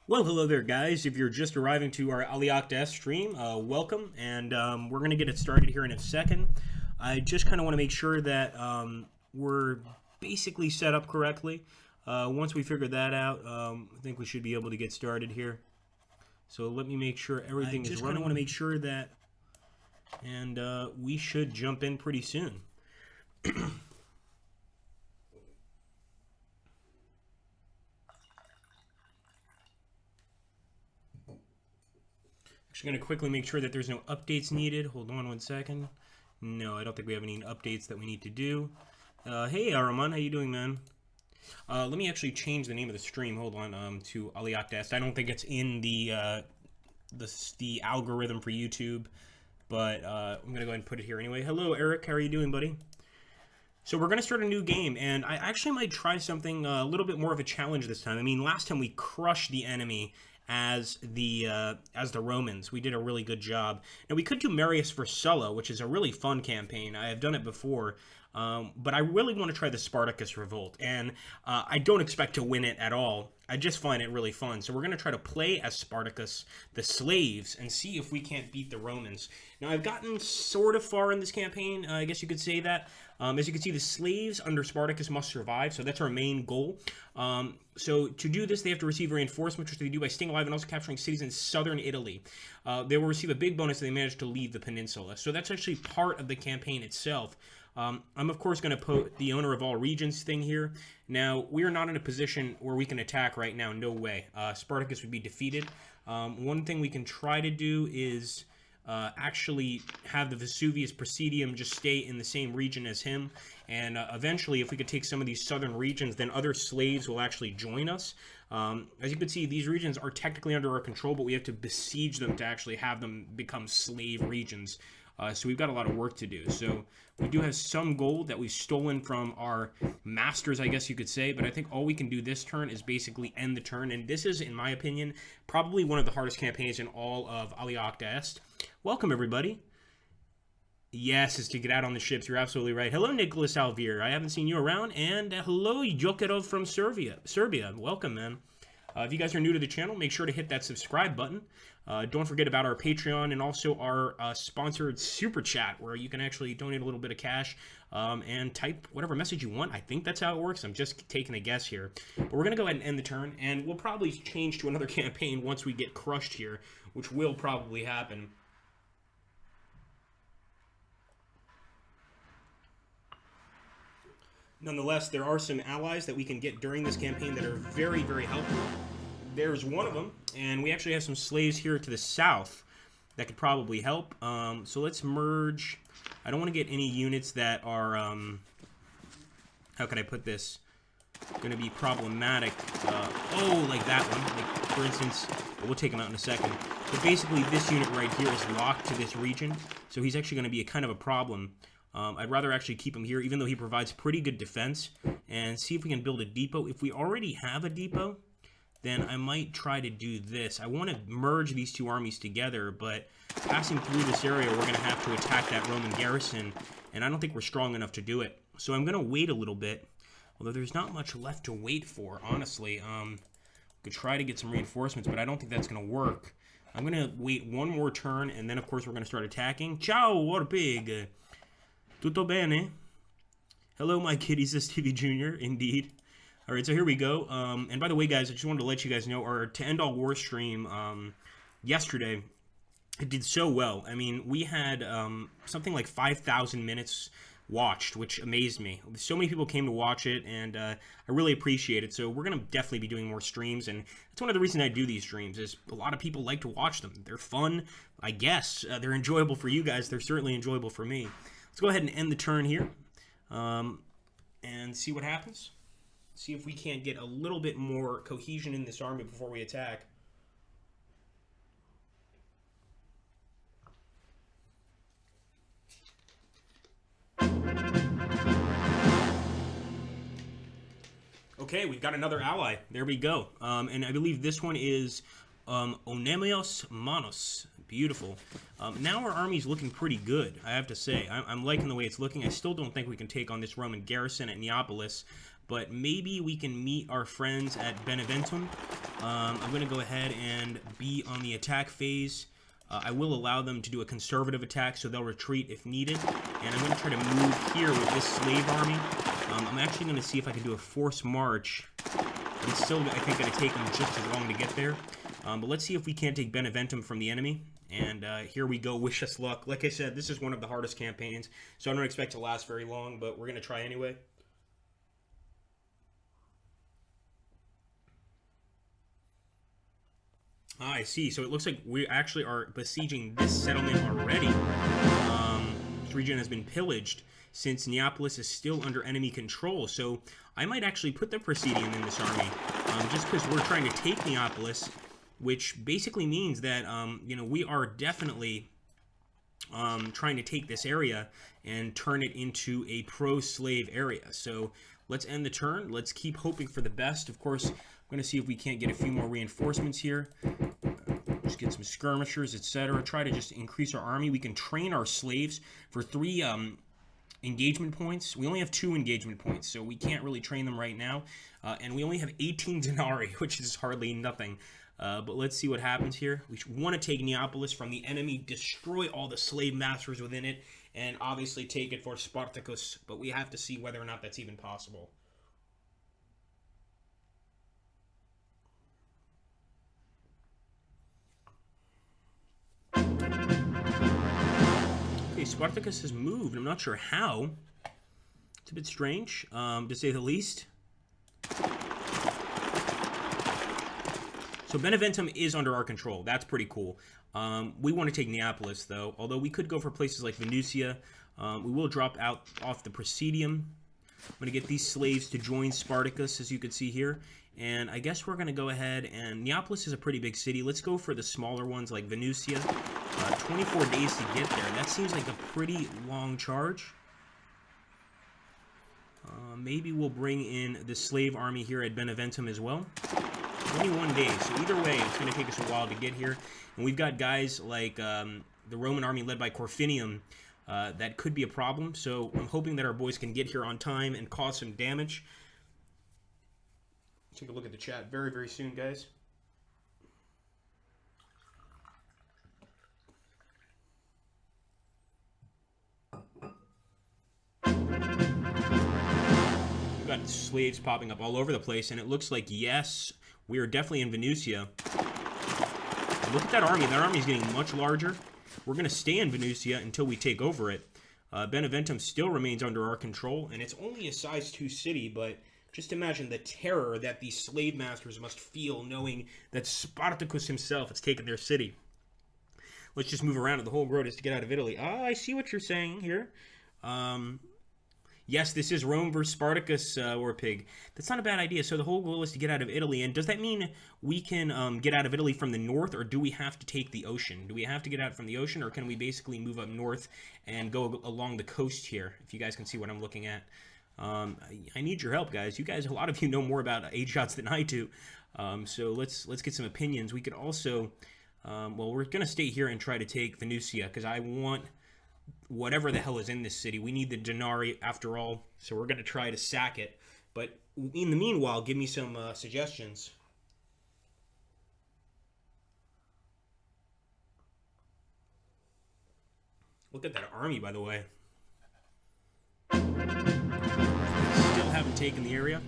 Well, hello there, guys. If you're just arriving to our AGEODS stream, welcome, and we're going to get it started here in a second. I just kind of want to make sure that we're basically set up correctly. Once we figure that out, I think we should be able to get started here. So let me make sure everything is running. I just kind of want to make sure that, and we should jump in pretty soon. Just going to quickly make sure that there's no updates needed. Hold on one second. No, I don't think we have any updates that we need to do. Hey, Araman, how you doing, man? Let me actually change the name of the stream. Hold on, to AGEODS. I don't think it's in the algorithm for YouTube, but I'm going to go ahead and put it here anyway. Hello, Eric. How are you doing, buddy? So we're going to start a new game, and I actually might try something a little bit more of a challenge this time. I mean, last time we crushed the enemy as the Romans. We did a really good job. Now, we could do Marius for Sulla, which is a really fun campaign. I have done it before, but I really want to try the Spartacus revolt, and I don't expect to win it at all. I just find it really fun. So we're going to try to play as Spartacus, the slaves, and see if we can't beat the Romans. Now, I've gotten sort of far in this campaign, I guess you could say that. As you can see, the slaves under Spartacus must survive, so that's our main goal. So to do this, they have to receive reinforcements, which they do by staying alive and also capturing cities in southern Italy. They will receive a big bonus if they manage to leave the peninsula. So that's actually part of the campaign itself. I'm, of course, going to put the owner of all regions thing here. Now, we are not in a position where we can attack right now. No way. Spartacus would be defeated. One thing we can try to do is actually have the Vesuvius Presidium just stay in the same region as him. And eventually, if we could take some of these southern regions, then other slaves will actually join us. As you can see, these regions are technically under our control, but we have to besiege them to actually have them become slave regions. So we've got a lot of work to do. So we do have some gold that we've stolen from our masters, I guess you could say. But I think all we can do this turn is basically end the turn. And this is, in my opinion, probably one of the hardest campaigns in all of AGEODS. Welcome, everybody. Yes, is to get out on the ships. You're absolutely right. Hello, Nicholas Alvier. I haven't seen you around. And hello, Jokerov from Serbia. Welcome, man. If you guys are new to the channel, make sure to hit that subscribe button. Don't forget about our Patreon and also our sponsored Super Chat, where you can actually donate a little bit of cash and type whatever message you want. I think that's how it works. I'm just taking a guess here. But we're going to go ahead and end the turn, and we'll probably change to another campaign once we get crushed here, which will probably happen. Nonetheless, there are some allies that we can get during this campaign that are very, very helpful. There's one of them, and we actually have some slaves here to the south that could probably help. So let's merge. I don't want to get any units that are, how can I put this, going to be problematic. Like that one. Like, for instance, we'll take him out in a second. But basically, this unit right here is locked to this region, so he's actually going to be a kind of a problem. I'd rather actually keep him here, even though he provides pretty good defense, and see if we can build a depot. If we already have a depot, then I might try to do this. I want to merge these two armies together, but passing through this area, we're going to have to attack that Roman garrison, and I don't think we're strong enough to do it. So I'm going to wait a little bit, although there's not much left to wait for, honestly. We could try to get some reinforcements, but I don't think that's going to work. I'm going to wait one more turn, and then, of course, we're going to start attacking. Ciao, Warpig! Tutto bene? Hello, my kitty, says TV Jr., indeed. All right, so here we go. And by the way, guys, I just wanted to let you guys know our To End All War stream yesterday, it did so well. I mean, we had something like 5,000 minutes watched, which amazed me. So many people came to watch it, and I really appreciate it. So we're going to definitely be doing more streams, and that's one of the reasons I do these streams, is a lot of people like to watch them. They're fun, I guess. They're enjoyable for you guys. They're certainly enjoyable for me. Let's go ahead and end the turn here and see what happens. See if we can't get a little bit more cohesion in this army before we attack. Okay, we've got another ally. There we go. And I believe this one is Onemios Manos. Beautiful. Now our army's looking pretty good, I have to say. I'm liking the way it's looking. I still don't think we can take on this Roman garrison at Neapolis, but maybe we can meet our friends at Beneventum. I'm going to go ahead and be on the attack phase. I will allow them to do a conservative attack, so they'll retreat if needed. And I'm going to try to move here with this slave army. I'm actually going to see if I can do a forced march. But it's still, I think, going to take them just as long to get there. But let's see if we can't take Beneventum from the enemy. And here we go. Wish us luck. Like I said, this is one of the hardest campaigns, so I don't expect to last very long, but we're going to try anyway. Ah, I see. So it looks like we actually are besieging this settlement already. This region has been pillaged since Neapolis is still under enemy control. So I might actually put the Presidium in this army, just because we're trying to take Neapolis, which basically means that, you know, we are definitely trying to take this area and turn it into a pro-slave area. So let's end the turn. Let's keep hoping for the best. Of course, I'm going to see if we can't get a few more reinforcements here. Just get some skirmishers, etc. Try to just increase our army. We can train our slaves for 3 engagement points. We only have 2 engagement points, so we can't really train them right now. And we only have 18 denarii, which is hardly nothing. But let's see what happens here. We want to take Neapolis from the enemy, destroy all the slave masters within it, and obviously take it for Spartacus. But we have to see whether or not that's even possible. Okay, Spartacus has moved. I'm not sure how. It's a bit strange, to say the least. So Beneventum is under our control. That's pretty cool. We want to take Neapolis, though. Although we could go for places like Venusia. We will drop out off the Presidium. I'm going to get these slaves to join Spartacus, as you can see here. And I guess we're going to go ahead and... Neapolis is a pretty big city. Let's go for the smaller ones like Venusia. 24 days to get there. That seems like a pretty long charge. Maybe we'll bring in the slave army here at Beneventum as well. 21 days. So either way, it's going to take us a while to get here. And we've got guys like the Roman army led by Corfinium. That could be a problem. So I'm hoping that our boys can get here on time and cause some damage. Take a look at the chat very, very soon, guys. We've got slaves popping up all over the place, and it looks like, yes, we are definitely in Venusia. Look at that army. That army is getting much larger. We're going to stay in Venusia until we take over it. Beneventum still remains under our control, and it's only a size 2 city, but just imagine the terror that these slave masters must feel knowing that Spartacus himself has taken their city. Let's just move around, and the whole road is to get out of Italy. Ah, I see what you're saying here. Yes, this is Rome versus Spartacus, or Pig. That's not a bad idea. So the whole goal is to get out of Italy. And does that mean we can get out of Italy from the north, or do we have to take the ocean? Do we have to get out from the ocean, or can we basically move up north and go along the coast here? If you guys can see what I'm looking at. I need your help, guys. You guys, a lot of you know more about AGEODS than I do. So let's get some opinions. We could also, well, we're going to stay here and try to take Venusia, because I want whatever the hell is in this city. We need the denarii after all, so we're going to try to sack it. But in the meanwhile, give me some suggestions. Look at that army, by the way. Still haven't taken the area.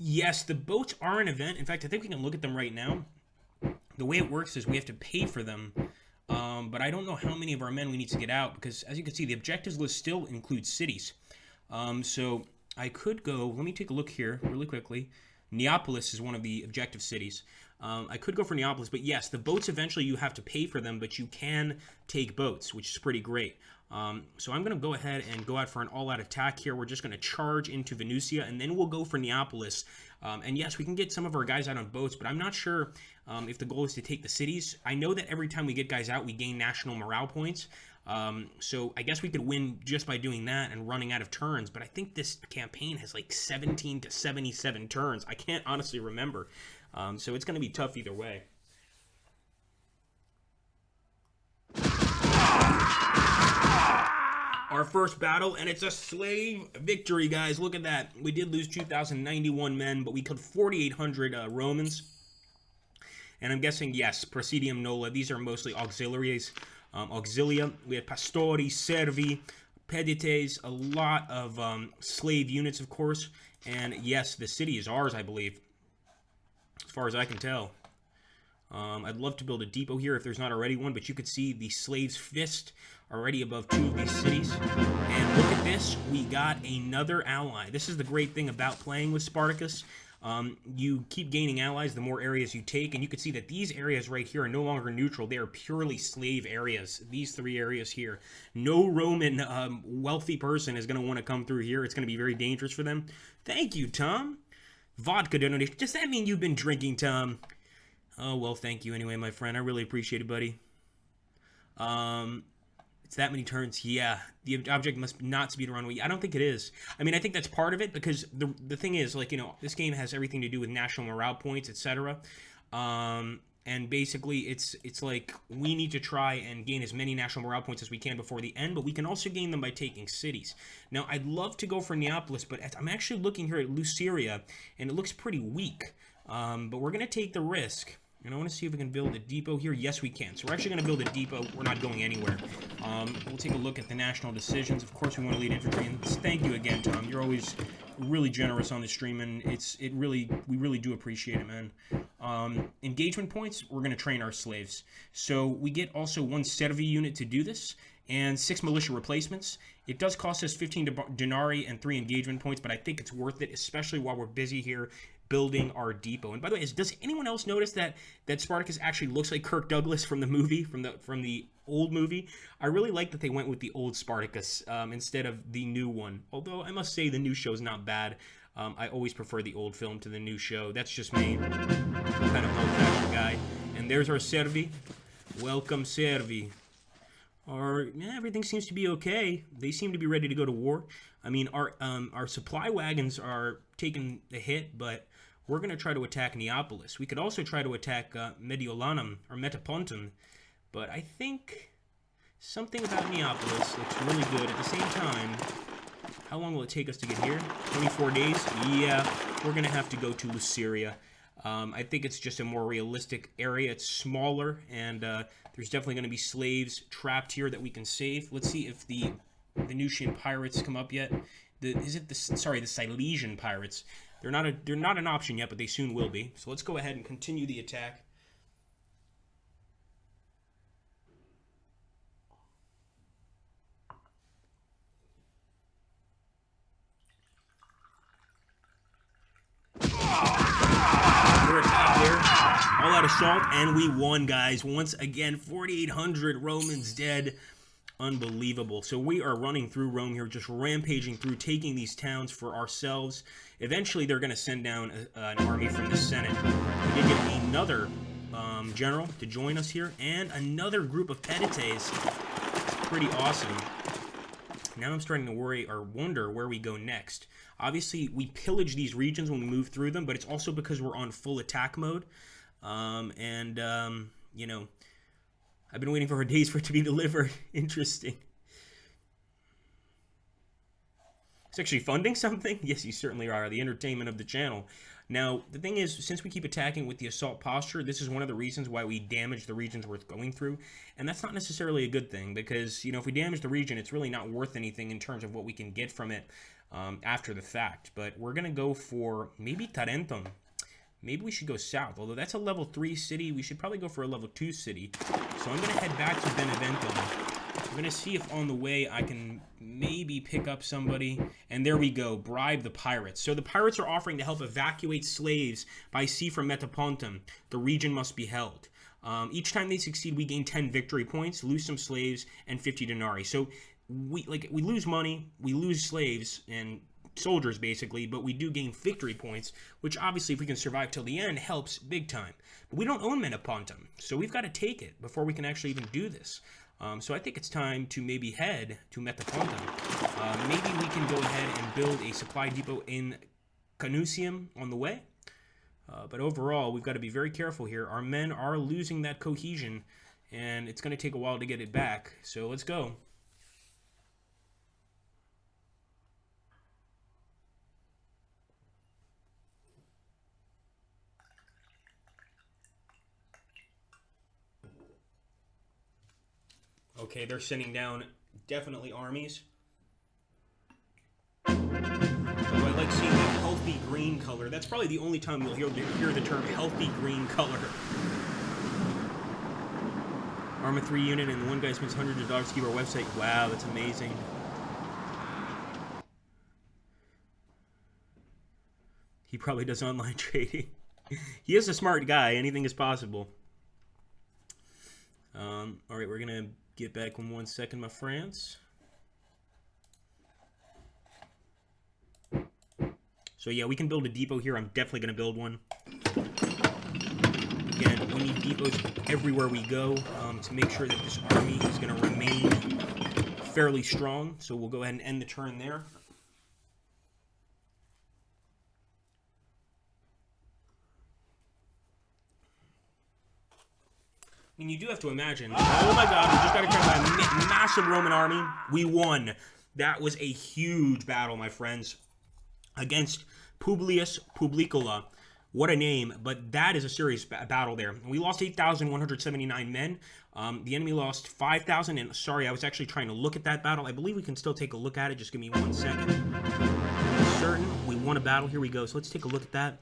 Yes, the boats are an event. In fact, I think we can look at them right now. The way it works is we have to pay for them. But I don't know how many of our men we need to get out, because as you can see, the objectives list still includes cities. So I could go, let me take a look here really quickly. Neapolis is one of the objective cities. I could go for Neapolis, but yes, the boats eventually you have to pay for them, but you can take boats, which is pretty great. So I'm going to go ahead and go out for an all-out attack here. We're just going to charge into Venusia, and then we'll go for Neapolis. And yes, we can get some of our guys out on boats, but I'm not sure if the goal is to take the cities. I know that every time we get guys out, we gain national morale points. So I guess we could win just by doing that and running out of turns, but I think this campaign has like 17 to 77 turns. I can't honestly remember. So it's going to be tough either way. Our first battle, and it's a slave victory, guys. Look at that. We did lose 2,091 men, but we killed 4,800 Romans. And I'm guessing, yes, Praesidium Nola. These are mostly auxiliaries. Auxilia. We had Pastori, Servi, Pedites, a lot of slave units, of course. And yes, the city is ours, I believe, as far as I can tell. I'd love to build a depot here if there's not already one, but you could see the slave's fist already above 2 of these cities. And look at this, we got another ally. This is the great thing about playing with Spartacus. You keep gaining allies the more areas you take, and you can see that these areas right here are no longer neutral. They are purely slave areas, these 3 areas here. No Roman wealthy person is going to want to come through here. It's going to be very dangerous for them. Thank you, Tom. Vodka donation. Does that mean you've been drinking, Tom? Oh, well, thank you anyway, my friend. I really appreciate it, buddy. It's that many turns. Yeah, the object must not speed around. I don't think it is. I mean, I think that's part of it, because the thing is, like, you know, this game has everything to do with national morale points, etc. And basically, it's like we need to try and gain as many national morale points as we can before the end, but we can also gain them by taking cities. Now, I'd love to go for Neapolis, but I'm actually looking here at Luceria, and it looks pretty weak. But we're going to take the risk. And I want to see if we can build a depot here. Yes, we can. So we're actually going to build a depot. We're not going anywhere. We'll take a look at the national decisions. Of course, we want to lead infantry. And thank you again, Tom. You're always really generous on the stream, and we really do appreciate it, man. Engagement points. We're going to train our slaves. So we get also 1 Servi unit to do this, and 6 militia replacements. It does cost us 15 denarii and 3 engagement points, but I think it's worth it, especially while we're busy here building our depot. And by the way, does anyone else notice that Spartacus actually looks like Kirk Douglas from the movie, from the old movie? I really like that they went with the old Spartacus instead of the new one. Although I must say the new show is not bad. I always prefer the old film to the new show. That's just me. I'm kind of old-fashioned guy. And there's our Servi. Welcome, Servi. Everything seems to be okay. They seem to be ready to go to war. I mean, our supply wagons are taking a hit, but we're going to try to attack Neapolis. We could also try to attack Mediolanum or Metapontum, but I think something about Neapolis looks really good. At the same time, how long will it take us to get here? 24 days? Yeah, we're going to have to go to Luceria. I think it's just a more realistic area. It's smaller, and there's definitely going to be slaves trapped here that we can save. Let's see if the Venusian pirates come up yet. The Silesian pirates. They're not an option yet, but they soon will be. So let's go ahead and continue the attack. All out assault, and we won, guys. Once again, 4,800 Romans dead. Unbelievable. So we are running through Rome here, just rampaging through, taking these towns for ourselves. Eventually, they're going to send down an army from the Senate. We did get another general to join us here, and another group of Pedites. It's pretty awesome. Now I'm starting to worry or wonder where we go next. Obviously, we pillage these regions when we move through them, but it's also because we're on full attack mode. You know, I've been waiting for days for it to be delivered. Interesting. It's actually funding something? Yes, you certainly are. The entertainment of the channel. Now, the thing is, since we keep attacking with the assault posture, this is one of the reasons why we damage the regions we're going through. And that's not necessarily a good thing, because, you know, if we damage the region, it's really not worth anything in terms of what we can get from it after the fact. But we're going to go for maybe Tarentum. Maybe we should go south. Although that's a level 3 city, we should probably go for a level 2 city. So I'm going to head back to Beneventum. I'm going to see if on the way I can maybe pick up somebody. And there we go. Bribe the pirates. So the pirates are offering to help evacuate slaves by sea from Metapontum. The region must be held. Each time they succeed, we gain 10 victory points, lose some slaves, and 50 denarii. So we lose money, we lose slaves, and soldiers basically, but we do gain victory points, which obviously if we can survive till the end helps big time. But we don't own Metapontum, so we've got to take it before we can actually even do this. So I think it's time to maybe head to Metapontum. Maybe we can go ahead and build a supply depot in Canusium on the way. But overall, we've got to be very careful here. Our men are losing that cohesion, and it's going to take a while to get it back. So let's go. Okay, they're sending down definitely armies. I like seeing that healthy green color. That's probably the only time you'll hear the term healthy green color. Arma 3 unit, and one guy spends hundreds of dollars to keep our website. Wow, that's amazing. He probably does online trading. He is a smart guy. Anything is possible. All right, we're going to get back in 1 second, my friends. So yeah, we can build a depot here. I'm definitely going to build one. Again, we need depots everywhere we go to make sure that this army is going to remain fairly strong. So we'll go ahead and end the turn there. I mean, you do have to imagine. Oh my God, we just got attacked by a massive Roman army. We won. That was a huge battle, my friends, against Publius Publicola. What a name, but that is a serious battle there. We lost 8,179 men. The enemy lost 5,000, and sorry, I was actually trying to look at that battle. I believe we can still take a look at it. Just give me 1 second. Certain, we won a battle. Here we go. So let's take a look at that.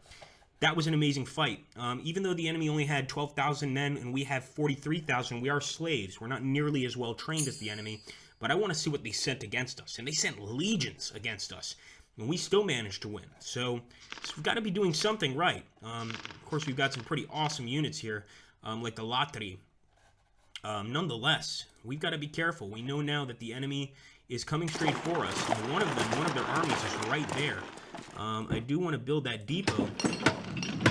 That was an amazing fight. Even though the enemy only had 12,000 men and we have 43,000, we are slaves. We're not nearly as well trained as the enemy, but I want to see what they sent against us. And they sent legions against us, and we still managed to win. So we've got to be doing something right. Of course, we've got some pretty awesome units here, like the Latri. Nonetheless, we've got to be careful. We know now that the enemy is coming straight for us, and one of their armies is right there. I do want to build that depot.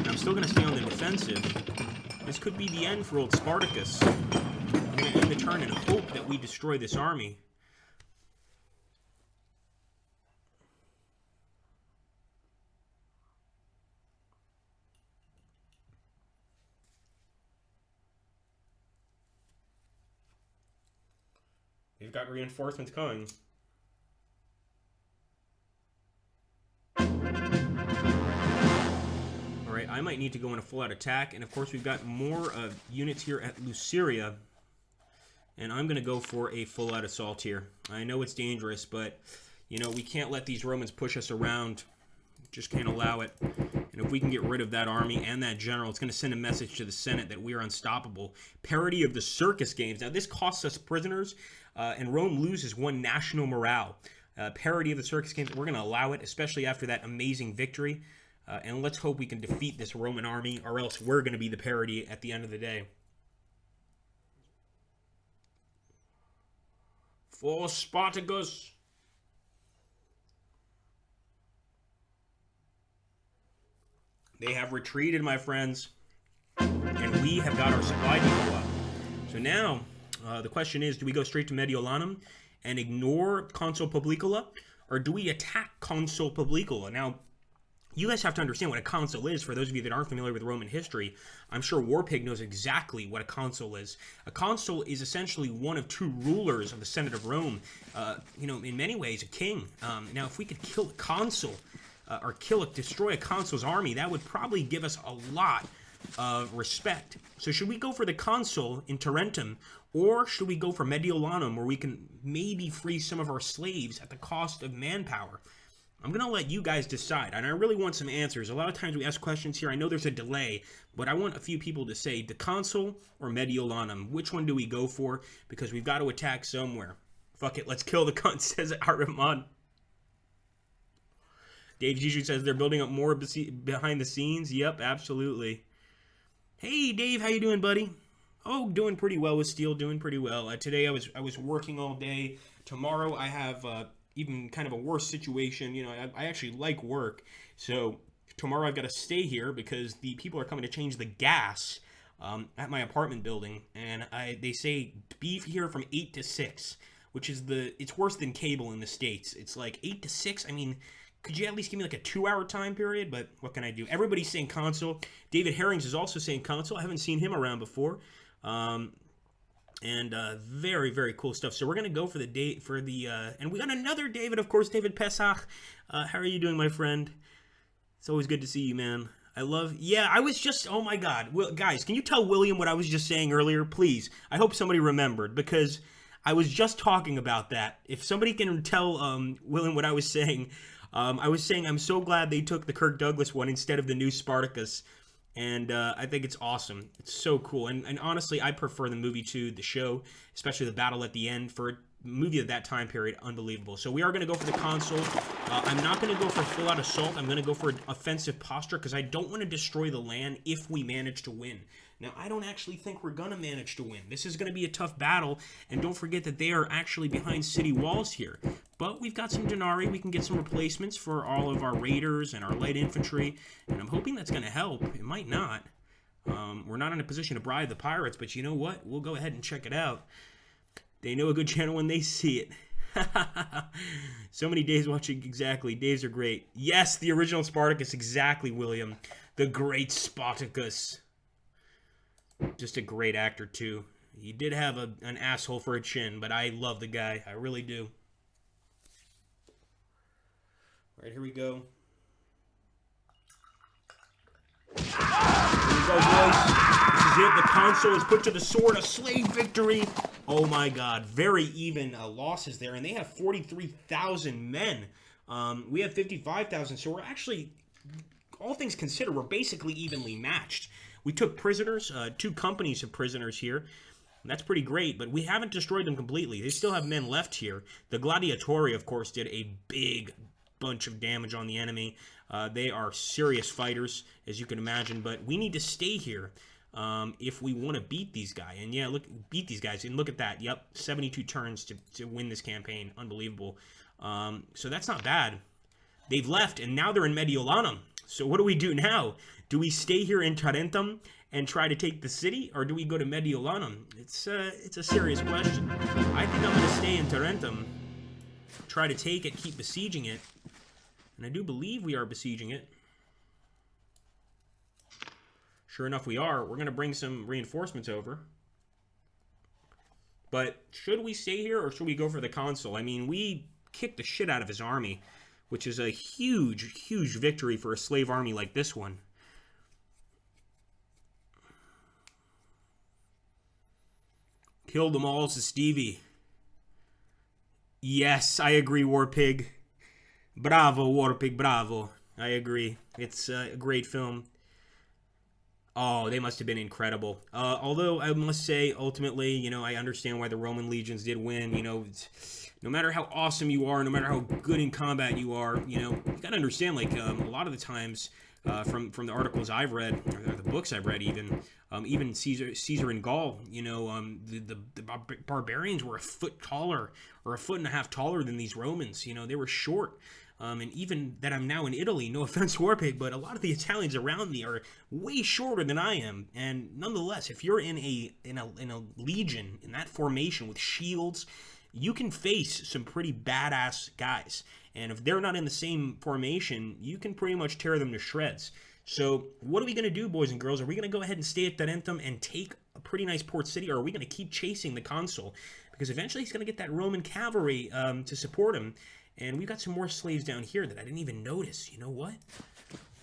I'm still going to stay on the defensive. This could be the end for old Spartacus. I'm going to end the turn and hope that we destroy this army. They've got reinforcements coming. Alright, I might need to go in a full-out attack, and of course we've got more units here at Luceria, and I'm going to go for a full-out assault here. I know it's dangerous, but, you know, we can't let these Romans push us around. Just can't allow it. And if we can get rid of that army and that general, it's going to send a message to the Senate that we are unstoppable. Parody of the circus games. Now, this costs us prisoners, and Rome loses one national morale. Parody of the circus games, we're going to allow it, especially after that amazing victory. And let's hope we can defeat this Roman army, or else we're going to be the parody at the end of the day. For Spartacus! They have retreated, my friends, and we have got our supply depot up. So now, the question is, do we go straight to Mediolanum and ignore Consul Publicola, or do we attack Consul Publicola? Now, you guys have to understand what a consul is. For those of you that aren't familiar with Roman history, I'm sure Warpig knows exactly what a consul is. A consul is essentially one of two rulers of the Senate of Rome. You know, in many ways, a king. Now, if we could kill a consul, or destroy a consul's army, that would probably give us a lot of respect. So should we go for the consul in Tarentum, or should we go for Mediolanum, where we can maybe free some of our slaves at the cost of manpower? I'm going to let you guys decide, and I really want some answers. A lot of times we ask questions here. I know there's a delay, but I want a few people to say the Consul or Mediolanum. Which one do we go for? Because we've got to attack somewhere. Fuck it, let's kill the cunt, says Aramon. Dave Jishu says they're building up more behind the scenes. Yep, absolutely. Hey, Dave, how you doing, buddy? Oh, doing pretty well with steel, doing pretty well. Today I was working all day. Tomorrow I have... even kind of a worse situation. You know, I actually like work. So tomorrow I've got to stay here because the people are coming to change the gas at my apartment building. And they say be here from 8 to 6, which is it's worse than cable in the States. It's like 8 to 6. I mean, could you at least give me like a 2-hour time period? But what can I do? Everybody's saying Consul. David Herrings is also saying Consul. I haven't seen him around before. And very, very cool stuff. So we're going to go for and we got another David, of course, David Pesach. How are you doing, my friend? It's always good to see you, man. I was just, oh my God. Well, guys, can you tell William what I was just saying earlier? Please. I hope somebody remembered, because I was just talking about that. If somebody can tell William what I was saying I'm so glad they took the Kirk Douglas one instead of the new Spartacus. And I think it's awesome. It's so cool. And honestly, I prefer the movie to the show, especially the battle at the end. For a movie of that time period, unbelievable. So we are going to go for the Consul. I'm not going to go for full-out assault. I'm going to go for an offensive posture because I don't want to destroy the land if we manage to win. Now, I don't actually think we're going to manage to win. This is going to be a tough battle, and don't forget that they are actually behind city walls here. But we've got some denarii. We can get some replacements for all of our raiders and our light infantry, and I'm hoping that's going to help. It might not. We're not in a position to bribe the pirates, but you know what? We'll go ahead and check it out. They know a good channel when they see it. So many days watching, exactly. Days are great. Yes, the original Spartacus, exactly, William. The great Spartacus. Just a great actor, too. He did have an asshole for a chin, but I love the guy. I really do. All right, here we go. Here we go, boys. This is it. The Consul is put to the sword. A slave victory. Oh, my God. Very even losses there, and they have 43,000 men. We have 55,000, so we're actually, all things considered, we're basically evenly matched. We took prisoners, 2 companies of prisoners here. That's pretty great, but we haven't destroyed them completely. They still have men left here. The Gladiatori, of course, did a big bunch of damage on the enemy. They are serious fighters, as you can imagine, but we need to stay here if we want to beat these guys. And yeah, beat these guys. And look at that. Yep, 72 turns to win this campaign. Unbelievable. So that's not bad. They've left, and now they're in Mediolanum. So what do we do now? Do we stay here in Tarentum and try to take the city, or do we go to Mediolanum? It's a serious question. I think I'm going to stay in Tarentum, try to take it, keep besieging it, and I do believe we are besieging it. Sure enough, we are. We're going to bring some reinforcements over. But should we stay here, or should we go for the Consul? I mean, we kicked the shit out of his army, which is a huge, huge victory for a slave army like this one. Killed them all, says Stevie. Yes, I agree, Warpig. Bravo, Warpig, bravo. I agree. It's a great film. Oh, they must have been incredible. Although, I must say, ultimately, you know, I understand why the Roman legions did win. You know, no matter how awesome you are, no matter how good in combat you are, you know, you gotta understand, like, a lot of the times, from the articles I've read, or the books I've read even Caesar in Gaul, you know, the barbarians were a foot taller, or a foot and a half taller than these Romans. You know, they were short. And even that I'm now in Italy, no offense, Warpig, but a lot of the Italians around me are way shorter than I am. And nonetheless, if you're in a legion, in that formation with shields, you can face some pretty badass guys. And if they're not in the same formation, you can pretty much tear them to shreds. So what are we going to do, boys and girls? Are we going to go ahead and stay at Tarentum and take a pretty nice port city, or are we going to keep chasing the Consul? Because eventually he's going to get that Roman cavalry to support him. And we've got some more slaves down here that I didn't even notice. You know what?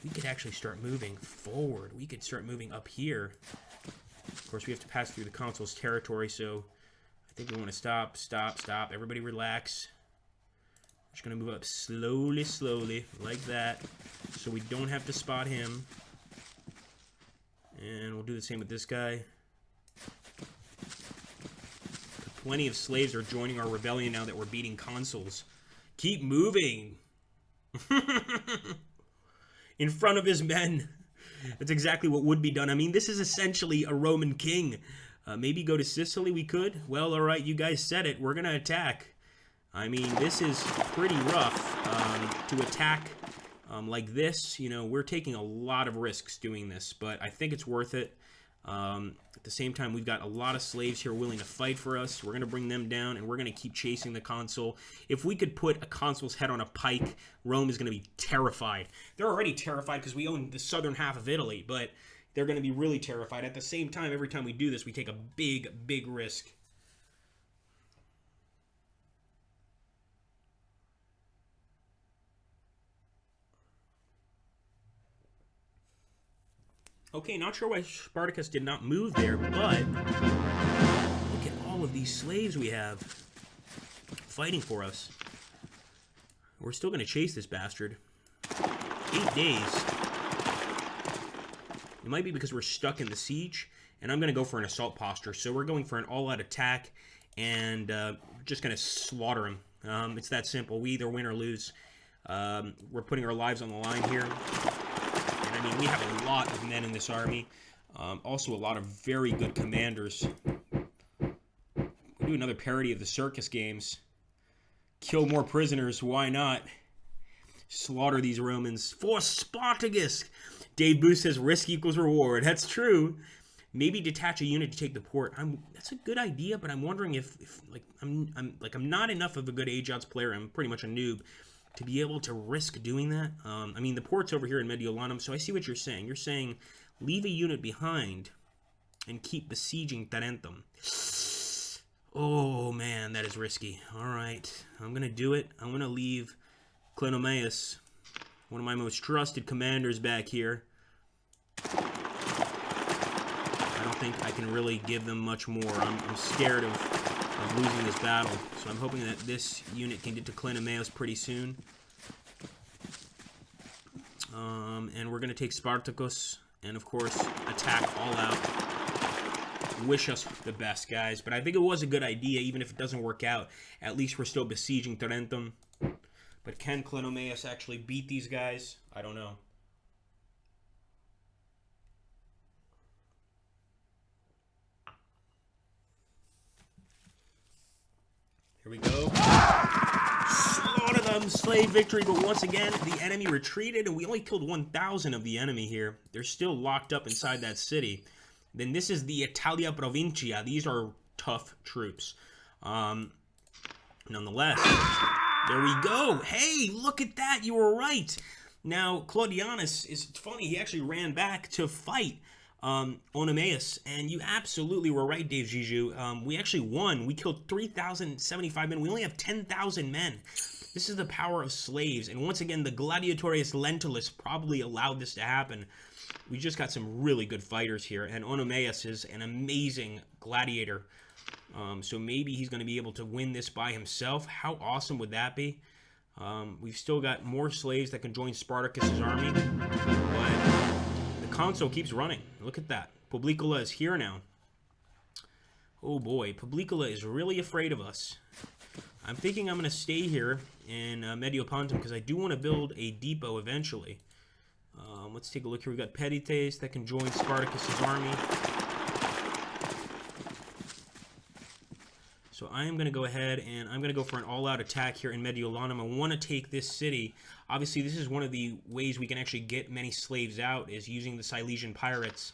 We could actually start moving forward. We could start moving up here. Of course, we have to pass through the Consul's territory, so I think we want to stop. Everybody relax. We're just going to move up slowly, like that, so we don't have to spot him. And we'll do the same with this guy. Plenty of slaves are joining our rebellion now that we're beating Consuls. Keep moving. In front of his men. That's exactly what would be done. I mean, this is essentially a Roman king. Maybe go to Sicily, we could. Well, all right, you guys said it. We're going to attack. I mean, this is pretty rough to attack like this. You know, we're taking a lot of risks doing this, but I think it's worth it. At the same time, we've got a lot of slaves here willing to fight for us. We're going to bring them down, and we're going to keep chasing the Consul. If we could put a Consul's head on a pike, Rome is going to be terrified. They're already terrified because we own the southern half of Italy, but they're going to be really terrified. At the same time, every time we do this, we take a big, big risk. Okay, not sure why Spartacus did not move there, but look at all all of these slaves we have fighting for us. We're still going to chase this bastard. 8 days. It might be because we're stuck in the siege, and I'm going to go for an assault posture. So we're going for an all-out attack, and we're just going to slaughter him. It's that simple. We either win or lose. We're putting our lives on the line here. And I mean, we have a lot of men in this army. Also a lot of very good commanders. We'll do another parody of the circus games. Kill more prisoners, why not? Slaughter these Romans. For Spartacus! Dave Booth says risk equals reward. That's true. Maybe detach a unit to take the port. That's a good idea, but I'm wondering if I'm not enough of a good AGEODS player. I'm pretty much a noob to be able to risk doing that. I mean, the port's over here in Mediolanum, so I see what you're saying. You're saying leave a unit behind and keep besieging Tarentum. Oh man, that is risky. All right, I'm gonna do it. I'm gonna leave Cleomenes, one of my most trusted commanders, back here. I don't think I can really give them much more. I'm scared of losing this battle, so I'm hoping that this unit can get to Cleomenes pretty soon. And we're gonna take Spartacus and of course attack all out. Wish us the best, guys, but I think it was a good idea. Even if it doesn't work out, at least we're still besieging Tarentum. But can Cleomenes actually beat these guys? I don't know. Here we go. Slaughter them, slave victory. But once again, the enemy retreated, and we only killed 1,000 of the enemy here. They're still locked up inside that city. Then this is the Italia Provincia. These are tough troops. Nonetheless, there we go. Hey, look at that. You were right. Now, Claudianus, it's funny. He actually ran back to fight Oenomaus, and you absolutely were right, Dave Jiju. We actually won. We killed 3,075 men. We only have 10,000 men. This is the power of slaves. And once again, the Gladiatorius Lentulus probably allowed this to happen. We just got some really good fighters here, and Oenomaus is an amazing gladiator. So maybe he's going to be able to win this by himself. How awesome would that be? We've still got more slaves that can join Spartacus' army, but the Consul keeps running. Look at that. Publicola is here now. Oh boy, Publicola is really afraid of us. I'm thinking I'm going to stay here in Metapontum because I do want to build a depot eventually. Let's take a look here. We've got Petites that can join Spartacus' army. So I am going to go ahead and I'm going to go for an all-out attack here in Mediolanum. I want to take this city. Obviously, this is one of the ways we can actually get many slaves out, is using the Silesian pirates.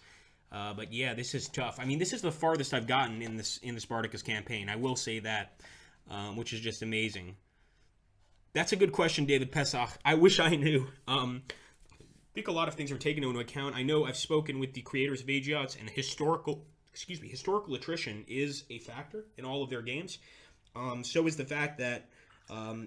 But yeah, this is tough. I mean, this is the farthest I've gotten in the Spartacus campaign. I will say that, which is just amazing. That's a good question, David Pesach. I wish I knew. I think a lot of things are taken into account. I know I've spoken with the creators of AGEODS, and historical attrition is a factor in all of their games. So is the fact that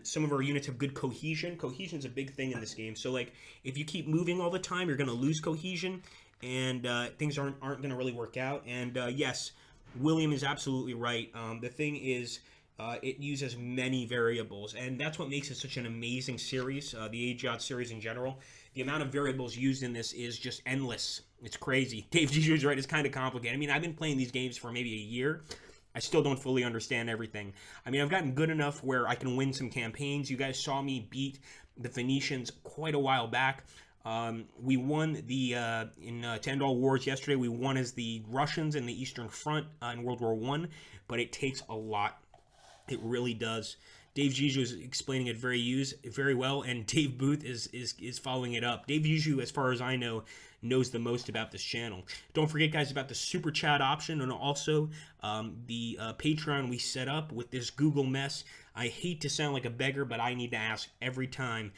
some of our units have good cohesion. Cohesion is a big thing in this game. So, like, if you keep moving all the time, you're going to lose cohesion, and things aren't going to really work out. And yes, William is absolutely right. The thing is, it uses many variables, and that's what makes it such an amazing series, the AGEODS series in general. The amount of variables used in this is just endless. It's crazy. Dave Giger is right. It's kind of complicated. I mean, I've been playing these games for maybe a year. I still don't fully understand everything. I mean, I've gotten good enough where I can win some campaigns. You guys saw me beat the Phoenicians quite a while back. We won the in to end all wars yesterday. We won as the Russians in the Eastern Front in World War I, but it takes a lot. It really does. Dave Jiju is explaining it very well, and Dave Booth is following it up. Dave Jiju, as far as I know, knows the most about this channel. Don't forget, guys, about the super chat option, and also the Patreon we set up with this Google mess. I hate to sound like a beggar, but I need to ask every time.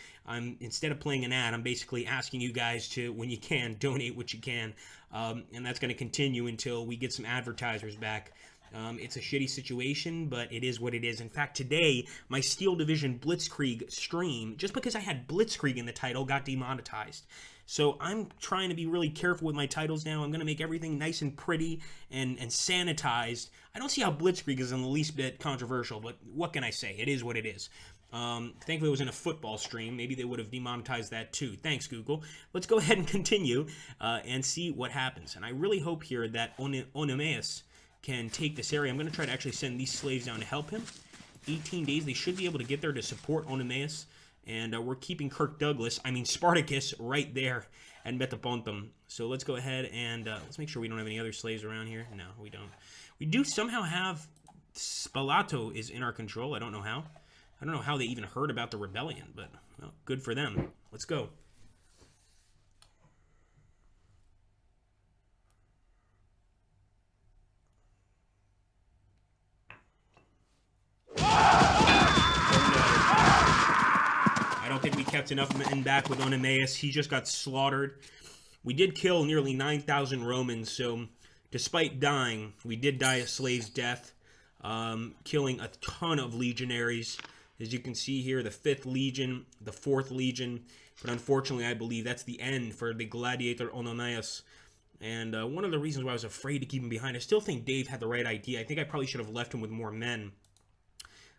Instead of playing an ad, I'm basically asking you guys to, when you can, donate what you can, and that's going to continue until we get some advertisers back. It's a shitty situation, but it is what it is. In fact, today, my Steel Division Blitzkrieg stream, just because I had Blitzkrieg in the title, got demonetized. So I'm trying to be really careful with my titles now. I'm going to make everything nice and pretty and sanitized. I don't see how Blitzkrieg is in the least bit controversial, but what can I say? It is what it is. Thankfully, it was in a football stream. Maybe they would have demonetized that too. Thanks, Google. Let's go ahead and continue and see what happens. And I really hope here that Oenomaus can take this area. I'm going to try to actually send these slaves down to help him. 18 days. They should be able to get there to support Oenomaus. And we're keeping Spartacus right there at Metapontum. So let's go ahead and let's make sure we don't have any other slaves around here. No, we don't. We do somehow have Spalato is in our control. I don't know how. I don't know how they even heard about the rebellion, but well, good for them. Let's go. I don't think we kept enough men back with Oenomaus. He just got slaughtered. We did kill nearly 9,000 Romans, so despite dying, we did die a slave's death, killing a ton of legionaries. As you can see here, the 5th Legion, the 4th Legion, but unfortunately, I believe that's the end for the gladiator Oenomaus. And one of the reasons why I was afraid to keep him behind, I still think Dave had the right idea. I think I probably should have left him with more men.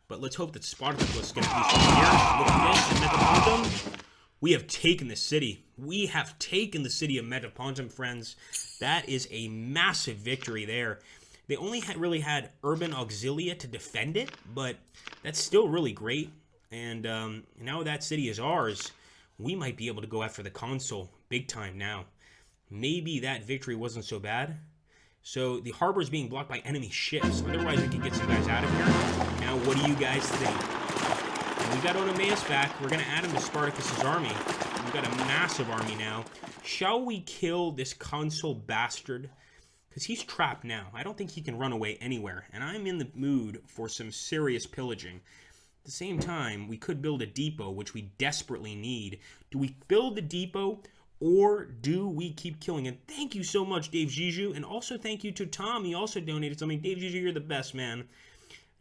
But let's hope that Spartacus can at least here. Look at this, Metapontum. We have taken the city. We have taken the city of Metapontum, friends. That is a massive victory there. They only really had urban auxilia to defend it, but that's still really great. And now that city is ours, we might be able to go after the Consul big time now. Maybe that victory wasn't so bad. So the harbor is being blocked by enemy ships. Otherwise, we could get some guys out of here. Now, what do you guys think? And we got Oenomaus back. We're going to add him to Spartacus's army. We've got a massive army now. Shall we kill this Consul bastard? Because he's trapped now. I don't think he can run away anywhere. And I'm in the mood for some serious pillaging. At the same time, we could build a depot, which we desperately need. Do we build the depot? Or do we keep killing it? Thank you so much, Dave Jiju. And also thank you to Tom. He also donated something. Dave Jiju, you're the best, man.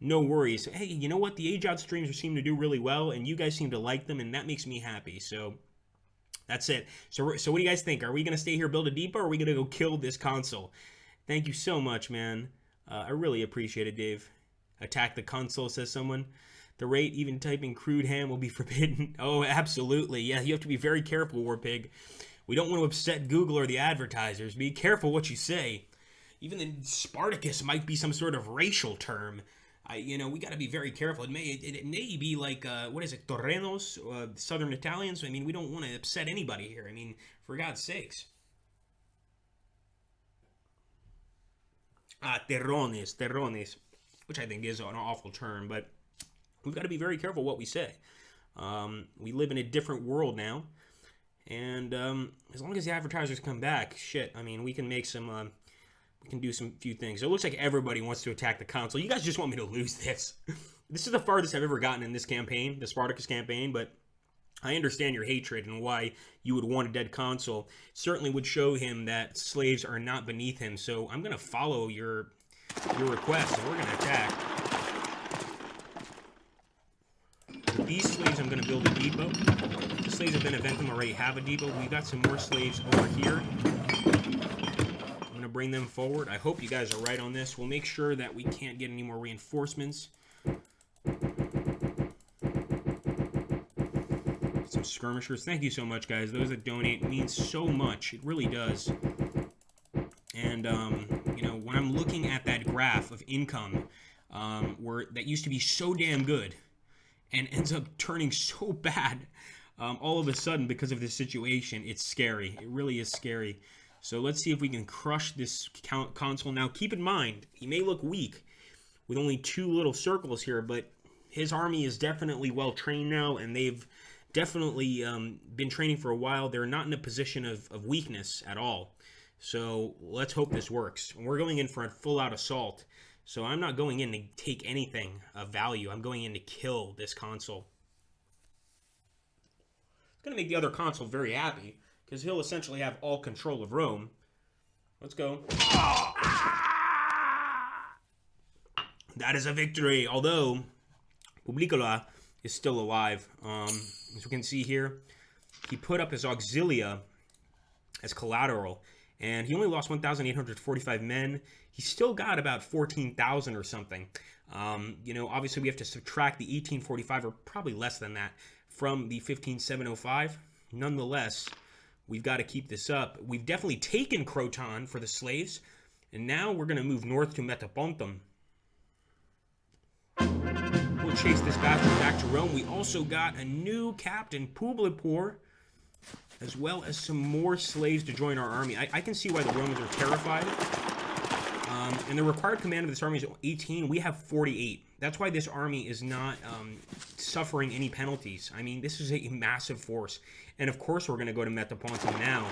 No worries. Hey, you know what? The AGEODS streams seem to do really well, and you guys seem to like them, and that makes me happy. So that's it. So what do you guys think? Are we going to stay here, build a depot, or are we going to go kill this Consul? Thank you so much, man. I really appreciate it, Dave. Attack the Consul, says someone. The rate, even typing crude ham will be forbidden. Oh, absolutely. Yeah, you have to be very careful, Warpig. We don't want to upset Google or the advertisers. Be careful what you say. Even the Spartacus might be some sort of racial term. We got to be very careful. It may be like, what is it, Torrenos, Southern Italians? I mean, we don't want to upset anybody here. I mean, for God's sakes. Terrones, which I think is an awful term, but we've got to be very careful what we say. We live in a different world now, and as long as the advertisers come back, shit, I mean, we can make some, we can do some few things. It looks like everybody wants to attack the Consul. You guys just want me to lose this. This is the farthest I've ever gotten in this campaign, the Spartacus campaign, but I understand your hatred and why you would want a dead Consul. It certainly would show him that slaves are not beneath him, so I'm going to follow your request, and we're going to attack. With these slaves, I'm going to build a depot. The slaves have been Eventum already have a depot. We've got some more slaves over here. I'm going to bring them forward. I hope you guys are right on this. We'll make sure that we can't get any more reinforcements. Some skirmishers. Thank you so much, guys. Those that donate means so much. It really does. And, when I'm looking at that graph of income, where that used to be so damn good, and ends up turning so bad all of a sudden because of this situation, it's scary. It really is scary. So let's see if we can crush this Consul. Now, keep in mind, he may look weak with only 2 little circles here, but his army is definitely well trained now, and they've definitely been training for a while. They're not in a position of weakness at all. So let's hope this works. We're going in for a full-out assault. So I'm not going in to take anything of value. I'm going in to kill this Consul. It's going to make the other Consul very happy, because he'll essentially have all control of Rome. Let's go. That is a victory, although Publicola is still alive. As we can see here, he put up his auxilia as collateral, and he only lost 1,845 men. He's still got about 14,000 or something. You know, obviously we have to subtract the 1845, or probably less than that, from the 15,705. Nonetheless, we've got to keep this up. We've definitely taken Croton for the slaves, and now we're going to move north to Metapontum. We'll chase this bastard back to Rome. We also got a new captain, Publipor, as well as some more slaves to join our army. I can see why the Romans are terrified. And the required command of this army is 18. We have 48. That's why this army is not suffering any penalties. I mean, this is a massive force. And of course, we're going to go to Metapontum now.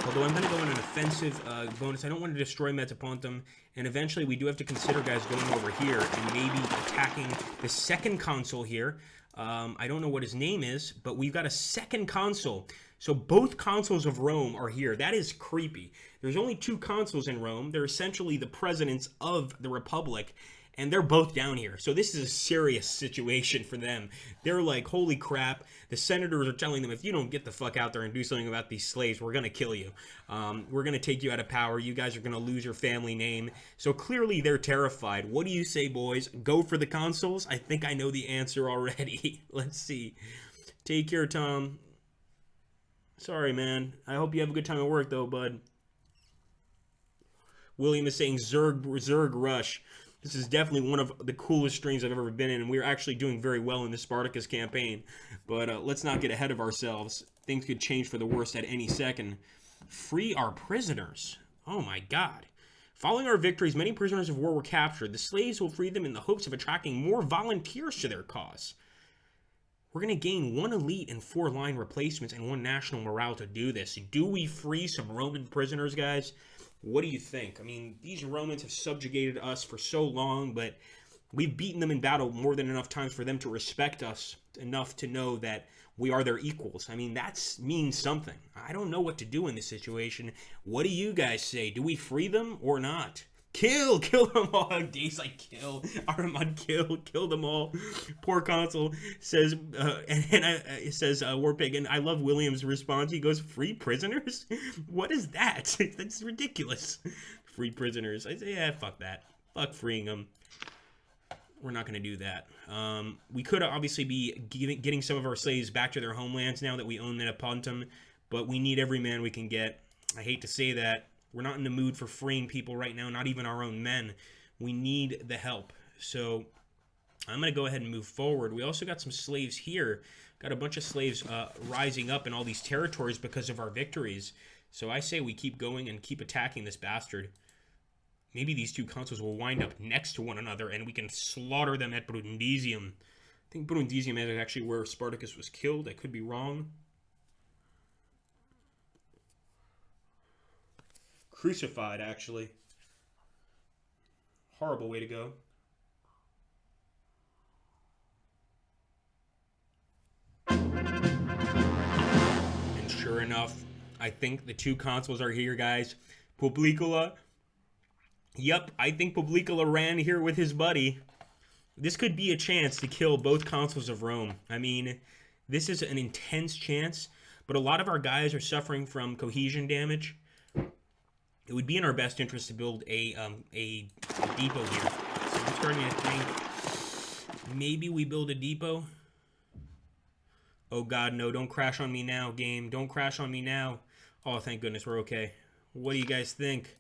Although I'm going to go on an offensive bonus. I don't want to destroy Metapontum. And eventually, we do have to consider guys going over here and maybe attacking the second consul here. I don't know what his name is, but we've got a second consul. So both consuls of Rome are here. That is creepy. There's only two consuls in Rome. They're essentially the presidents of the Republic, and they're both down here. So this is a serious situation for them. They're like, holy crap. The senators are telling them, if you don't get the fuck out there and do something about these slaves, we're going to kill you. We're going to take you out of power. You guys are going to lose your family name. So clearly they're terrified. What do you say, boys? Go for the consuls? I think I know the answer already. Let's see. Take care, Tom. Sorry, man. I hope you have a good time at work, though, bud. William is saying Zerg Rush. This is definitely one of the coolest streams I've ever been in, and we're actually doing very well in the Spartacus campaign. But let's not get ahead of ourselves. Things could change for the worst at any second. Free our prisoners. Oh, my God. Following our victories, many prisoners of war were captured. The slaves will free them in the hopes of attracting more volunteers to their cause. We're going to gain 1 elite and 4 line replacements and 1 national morale to do this. Do we free some Roman prisoners, guys? What do you think? I mean, these Romans have subjugated us for so long, but we've beaten them in battle more than enough times for them to respect us enough to know that we are their equals. I mean, that means something. I don't know what to do in this situation. What do you guys say? Do we free them or not? Kill them all. Dave's like, kill. Armand, kill them all. Poor consul says, it says, Warpig, and I love William's response. He goes, free prisoners? What is that? That's ridiculous. Free prisoners. I say, yeah, fuck that. Fuck freeing them. We're not going to do that. We could obviously be getting some of our slaves back to their homelands now that we own Metapontum, but we need every man we can get. I hate to say that. We're not in the mood for freeing people right now, not even our own men. We need the help. So I'm going to go ahead and move forward. We also got some slaves here. Got a bunch of slaves rising up in all these territories because of our victories. So I say we keep going and keep attacking this bastard. Maybe these two consuls will wind up next to one another and we can slaughter them at Brundisium. I think Brundisium is actually where Spartacus was killed. I could be wrong. Crucified, actually. Horrible way to go. And sure enough, I think the two consuls are here, guys. Publicola. Yep, I think Publicola ran here with his buddy. This could be a chance to kill both consuls of Rome. I mean, this is an intense chance, but a lot of our guys are suffering from cohesion damage. It would be in our best interest to build a depot here. So I'm starting to think maybe we build a depot. Oh God, no, don't crash on me now, game. Don't crash on me now. Oh, thank goodness we're okay. What do you guys think?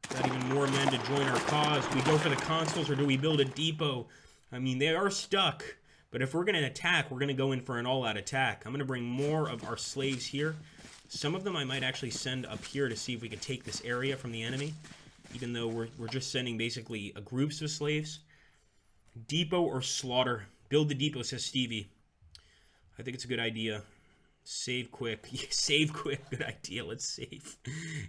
Got even more men to join our cause. Do we go for the consuls or do we build a depot? I mean, they are stuck. But if we're going to attack, we're going to go in for an all-out attack. I'm going to bring more of our slaves here. Some of them I might actually send up here to see if we could take this area from the enemy, even though we're just sending basically groups of slaves. Depot or slaughter? Build the depot, says Stevie. I think it's a good idea. Save quick. Save quick. Good idea. Let's save.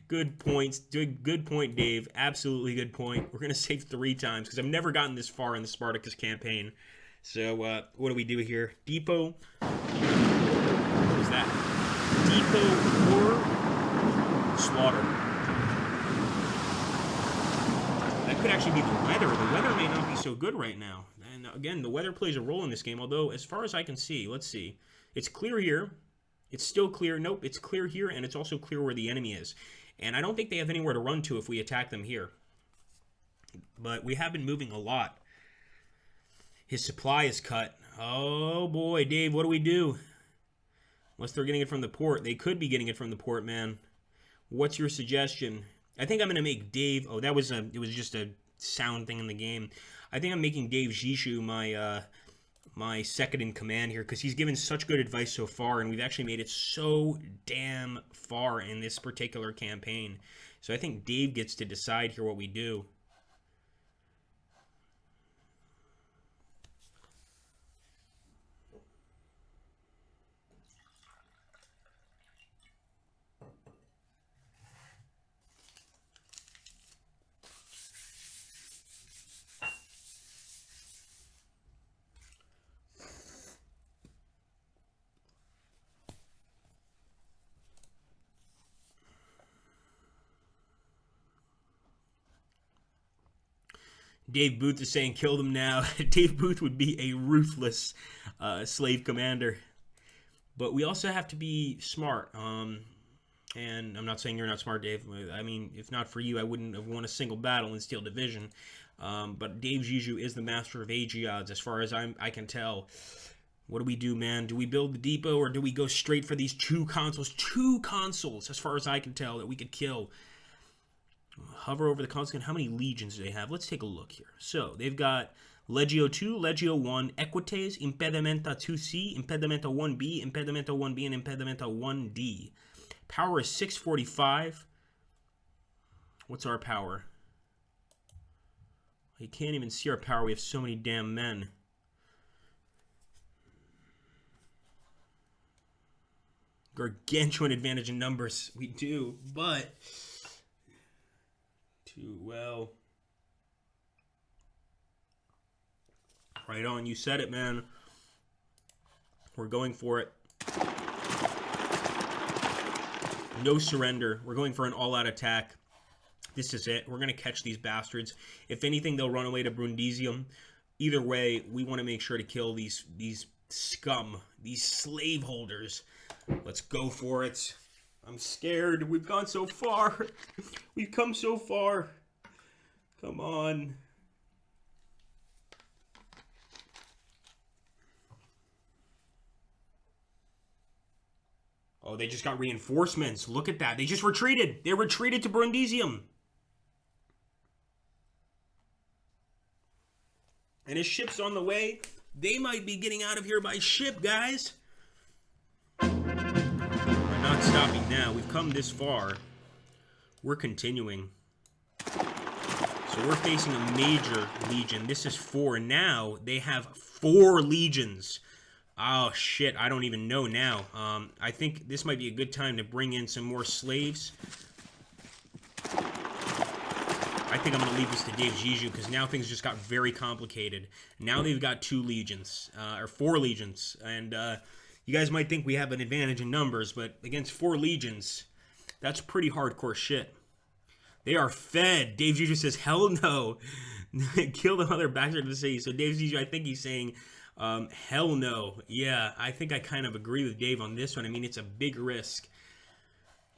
Good points. Good point, Dave. Absolutely good point. We're going to save 3 times because I've never gotten this far in the Spartacus campaign. So what do we do here? Depot. What was that? Depot or slaughter. That could actually be the weather. The weather may not be so good right now. And again, the weather plays a role in this game, although as far as I can see, let's see. It's clear here. It's still clear. Nope, it's clear here, and it's also clear where the enemy is. And I don't think they have anywhere to run to if we attack them here. But we have been moving a lot. His supply is cut. Oh boy, Dave, what do we do? Unless they're getting it from the port. They could be getting it from the port, man. What's your suggestion? I think I'm going to make Dave... Oh, it was just a sound thing in the game. I think I'm making Dave Jishu my second in command here, because he's given such good advice so far, and we've actually made it so damn far in this particular campaign. So I think Dave gets to decide here what we do. Dave Booth is saying, kill them now. Dave Booth would be a ruthless slave commander. But we also have to be smart. And I'm not saying you're not smart, Dave. I mean, if not for you, I wouldn't have won a single battle in Steel Division. But Dave Jiju is the master of AGEODS, as far as I can tell. What do we do, man? Do we build the depot, or do we go straight for these two consuls? Two consuls, as far as I can tell, that we could kill. Hover over the consul. How many legions do they have? Let's take a look here. So, they've got Legio 2, Legio 1, Equites, Impedimenta 2C, Impedimenta 1B, Impedimenta 1B, and Impedimenta 1D. Power is 645. What's our power? You can't even see our power. We have so many damn men. Gargantuan advantage in numbers. We do, but... too well. Right on, you said it, man. We're going for it. No surrender. We're going for an all-out attack. This is it. We're going to catch these bastards. If anything, they'll run away to Brundisium. Either way, we want to make sure to kill these scum, these slaveholders. Let's go for it. I'm scared. We've gone so far. We've come so far. Come on. Oh, they just got reinforcements. Look at that. They just retreated. They retreated to Brundisium. And his ship's on the way. They might be getting out of here by ship, guys. We're not stopping now. We've come this far. We're continuing. So we're facing a major legion. This is 4. Now they have 4 legions. Oh, shit. I don't even know now. I think this might be a good time to bring in some more slaves. I think I'm going to leave this to Dave Jiju, because now things just got very complicated. Now they've got 2 legions, or 4 legions. And you guys might think we have an advantage in numbers, but against 4 legions, that's pretty hardcore shit. They are fed. Dave Jiju says, hell no. Kill the mother bastard of the city. So Dave Jiju, I think he's saying, hell no. Yeah, I think I kind of agree with Dave on this one. I mean, it's a big risk.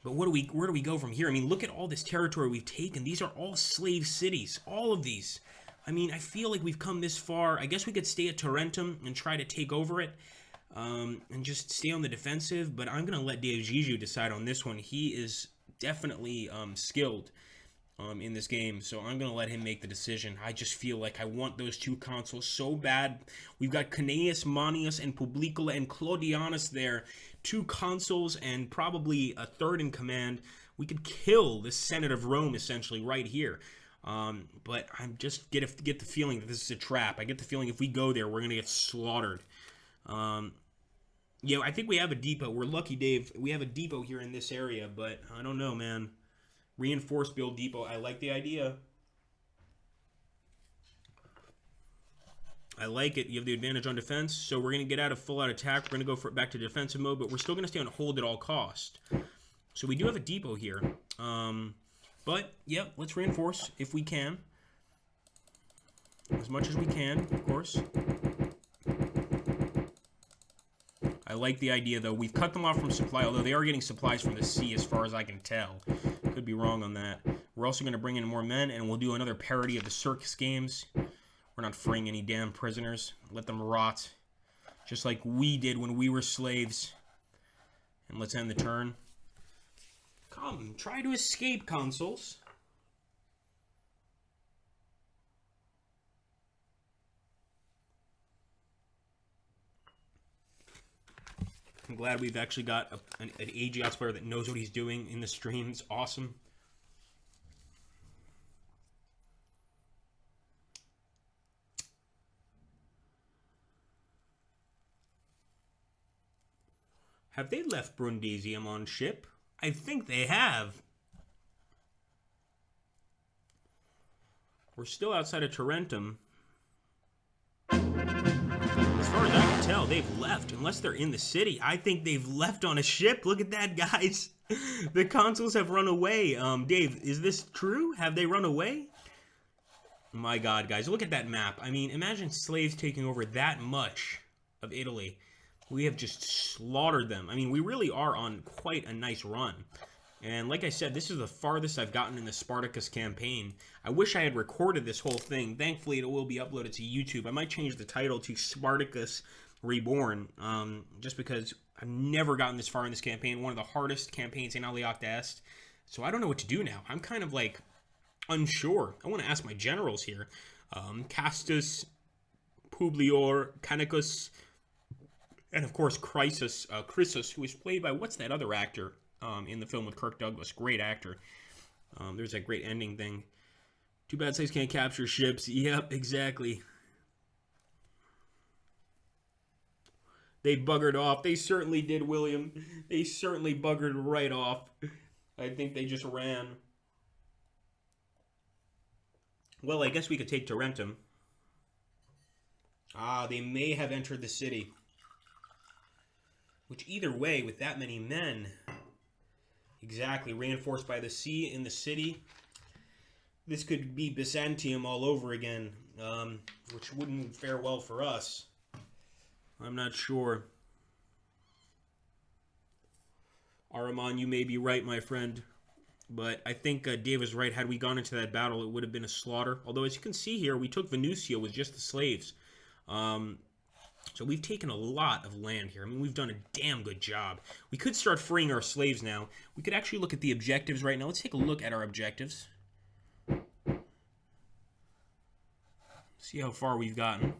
But where do we go from here? I mean, look at all this territory we've taken. These are all slave cities. All of these. I mean, I feel like we've come this far. I guess we could stay at Tarentum and try to take over it. And just stay on the defensive. But I'm going to let Dave Jiju decide on this one. He is definitely skilled in this game. So I'm going to let him make the decision. I just feel like I want those 2 consuls so bad. We've got Cneius, Manius, and Publicola, and Claudianus there. 2 consuls and probably a 3rd in command. We could kill the Senate of Rome essentially right here. But I just get the feeling that this is a trap. I get the feeling if we go there, we're going to get slaughtered. Yeah, I think we have a depot. We're lucky, Dave. We have a depot here in this area, but I don't know, man. Reinforced build depot. I like the idea. I like it. You have the advantage on defense, so we're going to get out of full-out attack. We're going to go back to defensive mode, but we're still going to stay on hold at all cost. So we do have a depot here. But, yeah, let's reinforce if we can. as much as we can, of course. I like the idea, though. We've cut them off from supply, although they are getting supplies from the sea as far as I can tell. Could be wrong on that. We're also going to bring in more men, and we'll do another parody of the circus games. We're not freeing any damn prisoners. Let them rot. Just like we did when we were slaves. And let's end the turn. Come, try to escape, consuls. I'm glad we've actually got an AGEODS player that knows what he's doing in the stream. It's awesome. Have they left Brundisium on ship? I think they have. We're still outside of Tarentum. As far as I can tell, they've left. Unless they're in the city. I think they've left on a ship. Look at that, guys. The consuls have run away. Dave, is this true? Have they run away? My God, guys. Look at that map. I mean, imagine slaves taking over that much of Italy. We have just slaughtered them. I mean, we really are on quite a nice run. And like I said, this is the farthest I've gotten in the Spartacus campaign. I wish I had recorded this whole thing. Thankfully, it will be uploaded to YouTube. I might change the title to Spartacus Reborn, just because I've never gotten this far in this campaign. One of the hardest campaigns in AGEODS. So I don't know what to do now. I'm kind of like unsure. I want to ask my generals here. Castus, Publior, Canicus, and of course Crassus, who was played by, what's that other actor in the film with Kirk Douglas? Great actor. There's that great ending thing. Too bad slaves can't capture ships. Yep, exactly. They buggered off. They certainly did, William. They certainly buggered right off. I think they just ran. Well, I guess we could take Tarentum. Ah, they may have entered the city. Which either way, with that many men, exactly, reinforced by the sea in the city, this could be Byzantium all over again, which wouldn't fare well for us. I'm not sure. Ahriman, you may be right, my friend. But I think Dave was right. Had we gone into that battle, it would have been a slaughter. Although, as you can see here, we took Venusia with just the slaves. So we've taken a lot of land here. I mean, we've done a damn good job. We could start freeing our slaves now. We could actually look at the objectives right now. Let's take a look at our objectives. See how far we've gotten.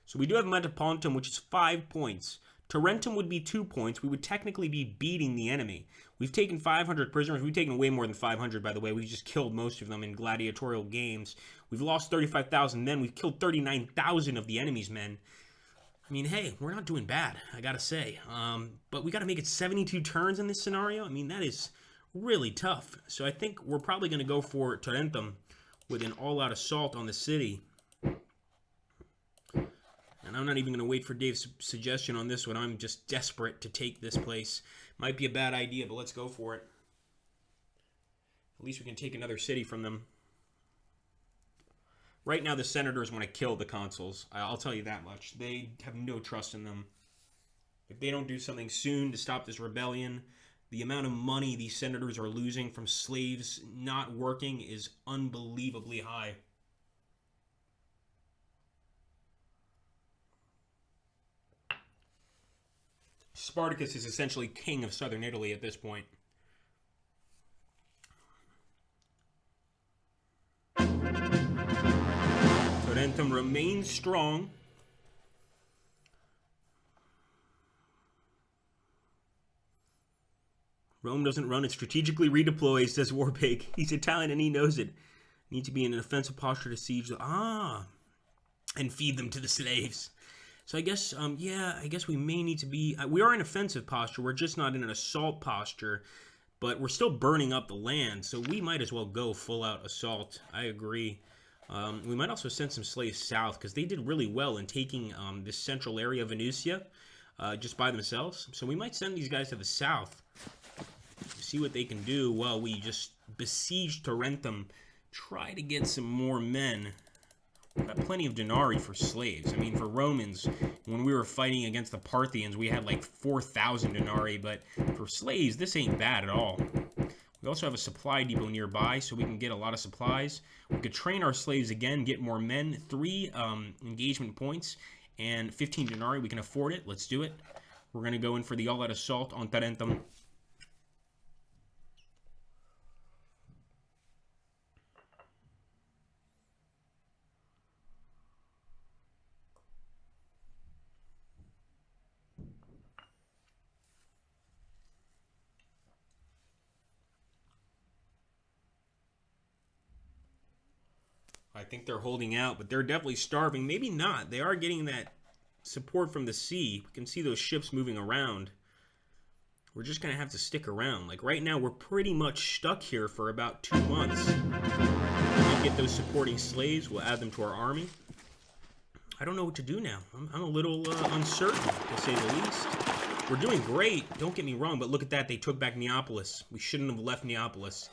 So we do have Metapontum, which is 5 points. Tarentum would be 2 points. We would technically be beating the enemy. We've taken 500 prisoners. We've taken way more than 500, by the way. We've just killed most of them in gladiatorial games. We've lost 35,000 men. We've killed 39,000 of the enemy's men. I mean, hey, we're not doing bad, I gotta say. But we gotta make it 72 turns in this scenario. I mean, that is really tough. So I think we're probably going to go for Tarentum with an all-out assault on the city. And I'm not even going to wait for Dave's suggestion on this one. I'm just desperate to take this place. Might be a bad idea, but let's go for it. At least we can take another city from them. Right now, the senators want to kill the consuls. I'll tell you that much. They have no trust in them. If they don't do something soon to stop this rebellion, the amount of money these senators are losing from slaves not working is unbelievably high. Spartacus is essentially king of southern Italy at this point. Tarentum remains strong. Rome doesn't run, it strategically redeploys, says Warpig. He's Italian and he knows it. Need to be in an offensive posture to siege the... and feed them to the slaves. So I guess, I guess we may need to be... we are in offensive posture, we're just not in an assault posture. But we're still burning up the land, so we might as well go full-out assault. I agree. We might also send some slaves south, because they did really well in taking this central area of Venusia just by themselves. So we might send these guys to the south. See what they can do while we just besiege Tarentum. Try to get some more men. We've got plenty of denarii for slaves. I mean, for Romans, when we were fighting against the Parthians, we had like 4,000 denarii, but for slaves, this ain't bad at all. We also have a supply depot nearby, so we can get a lot of supplies. We could train our slaves again, get more men, 3 engagement points, and 15 denarii. We can afford it. Let's do it. We're going to go in for the all-out assault on Tarentum. I think they're holding out, but they're definitely starving. Maybe not. They are getting that support from the sea. We can see those ships moving around. We're just going to have to stick around. Like right now, we're pretty much stuck here for about 2 months. We'll get those supporting slaves. We'll add them to our army. I don't know what to do now. I'm a little uncertain, to say the least. We're doing great. Don't get me wrong, but look at that. They took back Neapolis. We shouldn't have left Neapolis.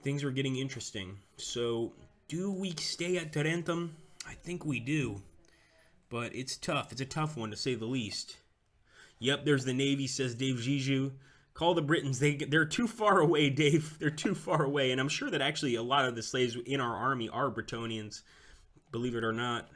Things are getting interesting. So, do we stay at Tarentum? I think we do. But it's tough. It's a tough one, to say the least. Yep, there's the Navy, says Dave Jiju. Call the Britons. They're too far away, Dave. They're too far away. And I'm sure that actually a lot of the slaves in our army are Bretonians, believe it or not.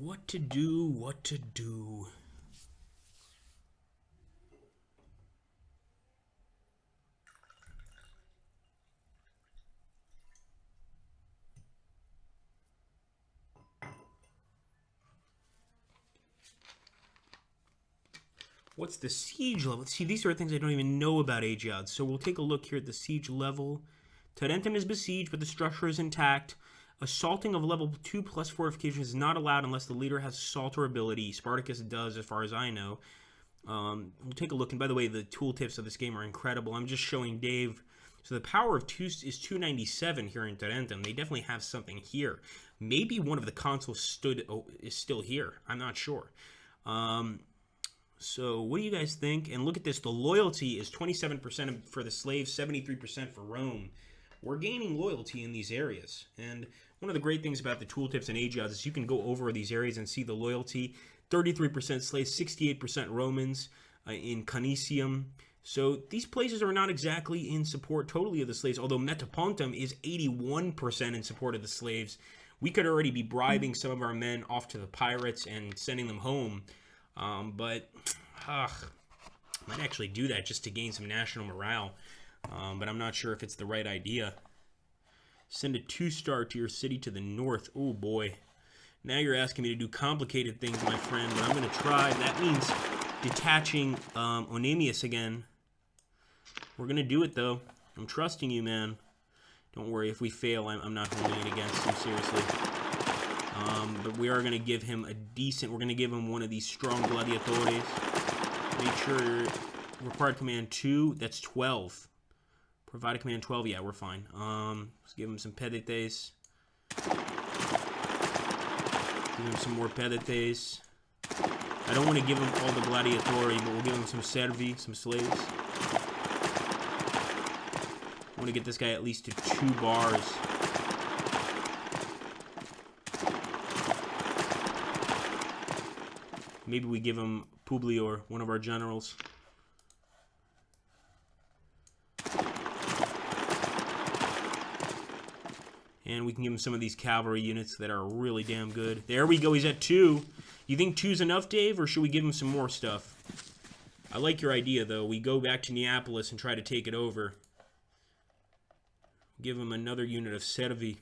What to do, what to do. What's the siege level? See, these are things I don't even know about AGEODS. So we'll take a look here at the siege level. Tarentum is besieged, but the structure is intact. Assaulting of level 2 plus fortifications is not allowed unless the leader has assaulter ability. Spartacus does, as far as I know. We'll take a look. And by the way, the tooltips of this game are incredible. I'm just showing Dave. So the power of 2 is 297 here in Tarentum. They definitely have something here. Maybe one of the consuls is still here. I'm not sure. So what do you guys think? And look at this. The loyalty is 27% for the slaves, 73% for Rome. We're gaining loyalty in these areas. And one of the great things about the tooltips and AGEODS is you can go over these areas and see the loyalty. 33% slaves, 68% Romans in Canisium. So these places are not exactly in support totally of the slaves, although Metapontum is 81% in support of the slaves. We could already be bribing some of our men off to the pirates and sending them home. But I might actually do that just to gain some national morale. But I'm not sure if it's the right idea. Send a 2-star to your city to the north. Oh boy. Now you're asking me to do complicated things, my friend, but I'm going to try. That means detaching Onemius again. We're going to do it, though. I'm trusting you, man. Don't worry. If we fail, I'm not holding it against you, seriously. But we are going to give him a decent... We're going to give him one of these strong gladiatores. Make sure... Required command 2. That's 12. Provided command 12. Yeah, we're fine. Let's give him some pedetes. Give him some more pedetes. I don't want to give him all the gladiatori, but we'll give him some servi, some slaves. I want to get this guy at least to 2 bars. Maybe we give him Publior, one of our generals. And we can give him some of these cavalry units that are really damn good. There we go, he's at 2. You think 2's enough, Dave, or should we give him some more stuff? I like your idea, though. We go back to Neapolis and try to take it over. Give him another unit of servi.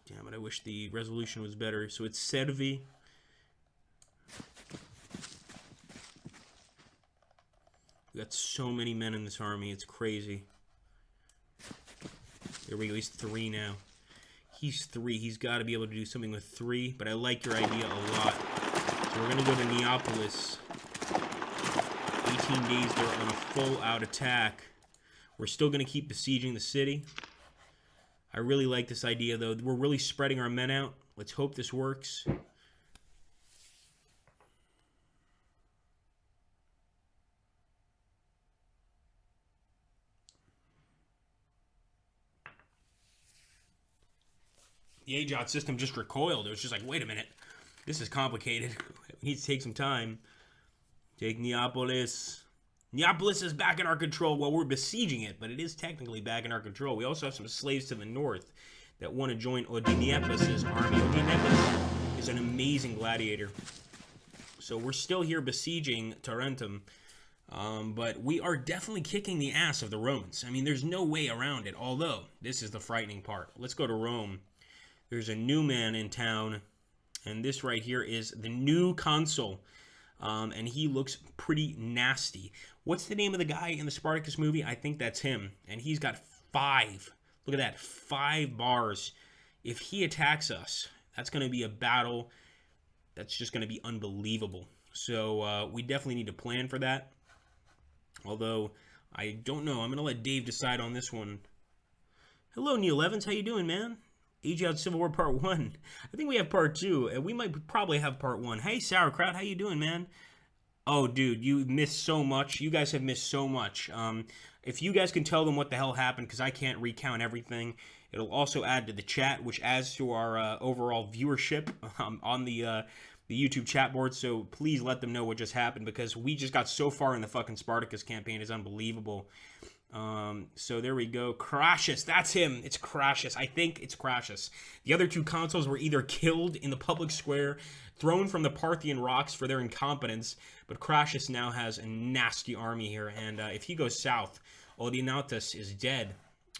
Damn it, I wish the resolution was better. So it's servi. We got so many men in this army, it's crazy. There we go, he's 3 now. He's 3. He's got to be able to do something with 3, but I like your idea a lot. So we're going to go to Neapolis. 18 days, they're on a full-out attack. We're still going to keep besieging the city. I really like this idea, though. We're really spreading our men out. Let's hope this works. The AGEODS system just recoiled. It was just like, wait a minute. This is complicated. We need to take some time. Take Neapolis. Neapolis is back in our control. Well, we're besieging it, but it is technically back in our control. We also have some slaves to the north that want to join Oedipeus' army. Oedipeus is an amazing gladiator. So we're still here besieging Tarentum. But we are definitely kicking the ass of the Romans. I mean, there's no way around it. Although, this is the frightening part. Let's go to Rome. There's a new man in town. And this right here is the new consul. And he looks pretty nasty. What's the name of the guy in the Spartacus movie? I think that's him. And he's got 5. Look at that. 5 bars. If he attacks us, that's going to be a battle that's just going to be unbelievable. So we definitely need to plan for that. Although, I don't know. I'm going to let Dave decide on this one. Hello, Neil Evans. How you doing, man? AGEODS Civil War Part 1. I think we have Part 2, and we might probably have Part 1. Hey, Sauerkraut, how you doing, man? Oh, dude, you missed so much. You guys have missed so much. If you guys can tell them what the hell happened, because I can't recount everything, it'll also add to the chat, which adds to our overall viewership on the YouTube chat board. So please let them know what just happened, because we just got so far in the fucking Spartacus campaign. It's unbelievable. So there we go. Crassus, that's him. It's Crassus. I think it's Crassus. The other 2 consuls were either killed in the public square, thrown from the Parthian rocks for their incompetence, but Crassus now has a nasty army here, and if he goes south, Odenatus is dead.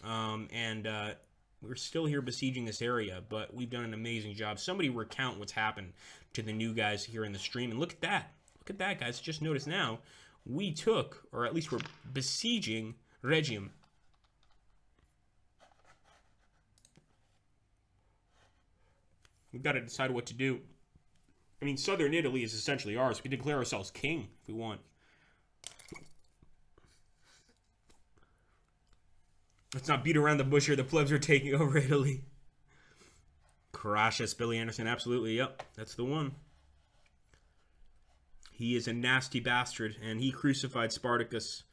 We're still here besieging this area, but we've done an amazing job. Somebody recount what's happened to the new guys here in the stream, and look at that. Look at that, guys. Just notice now, we took, or at least we're besieging Rhegium. We've got to decide what to do. I mean, southern Italy is essentially ours. We can declare ourselves king if we want. Let's not beat around the bush here. The plebs are taking over Italy. Crassus, Billy Anderson, absolutely. Yep, that's the one. He is a nasty bastard, and he crucified Spartacus.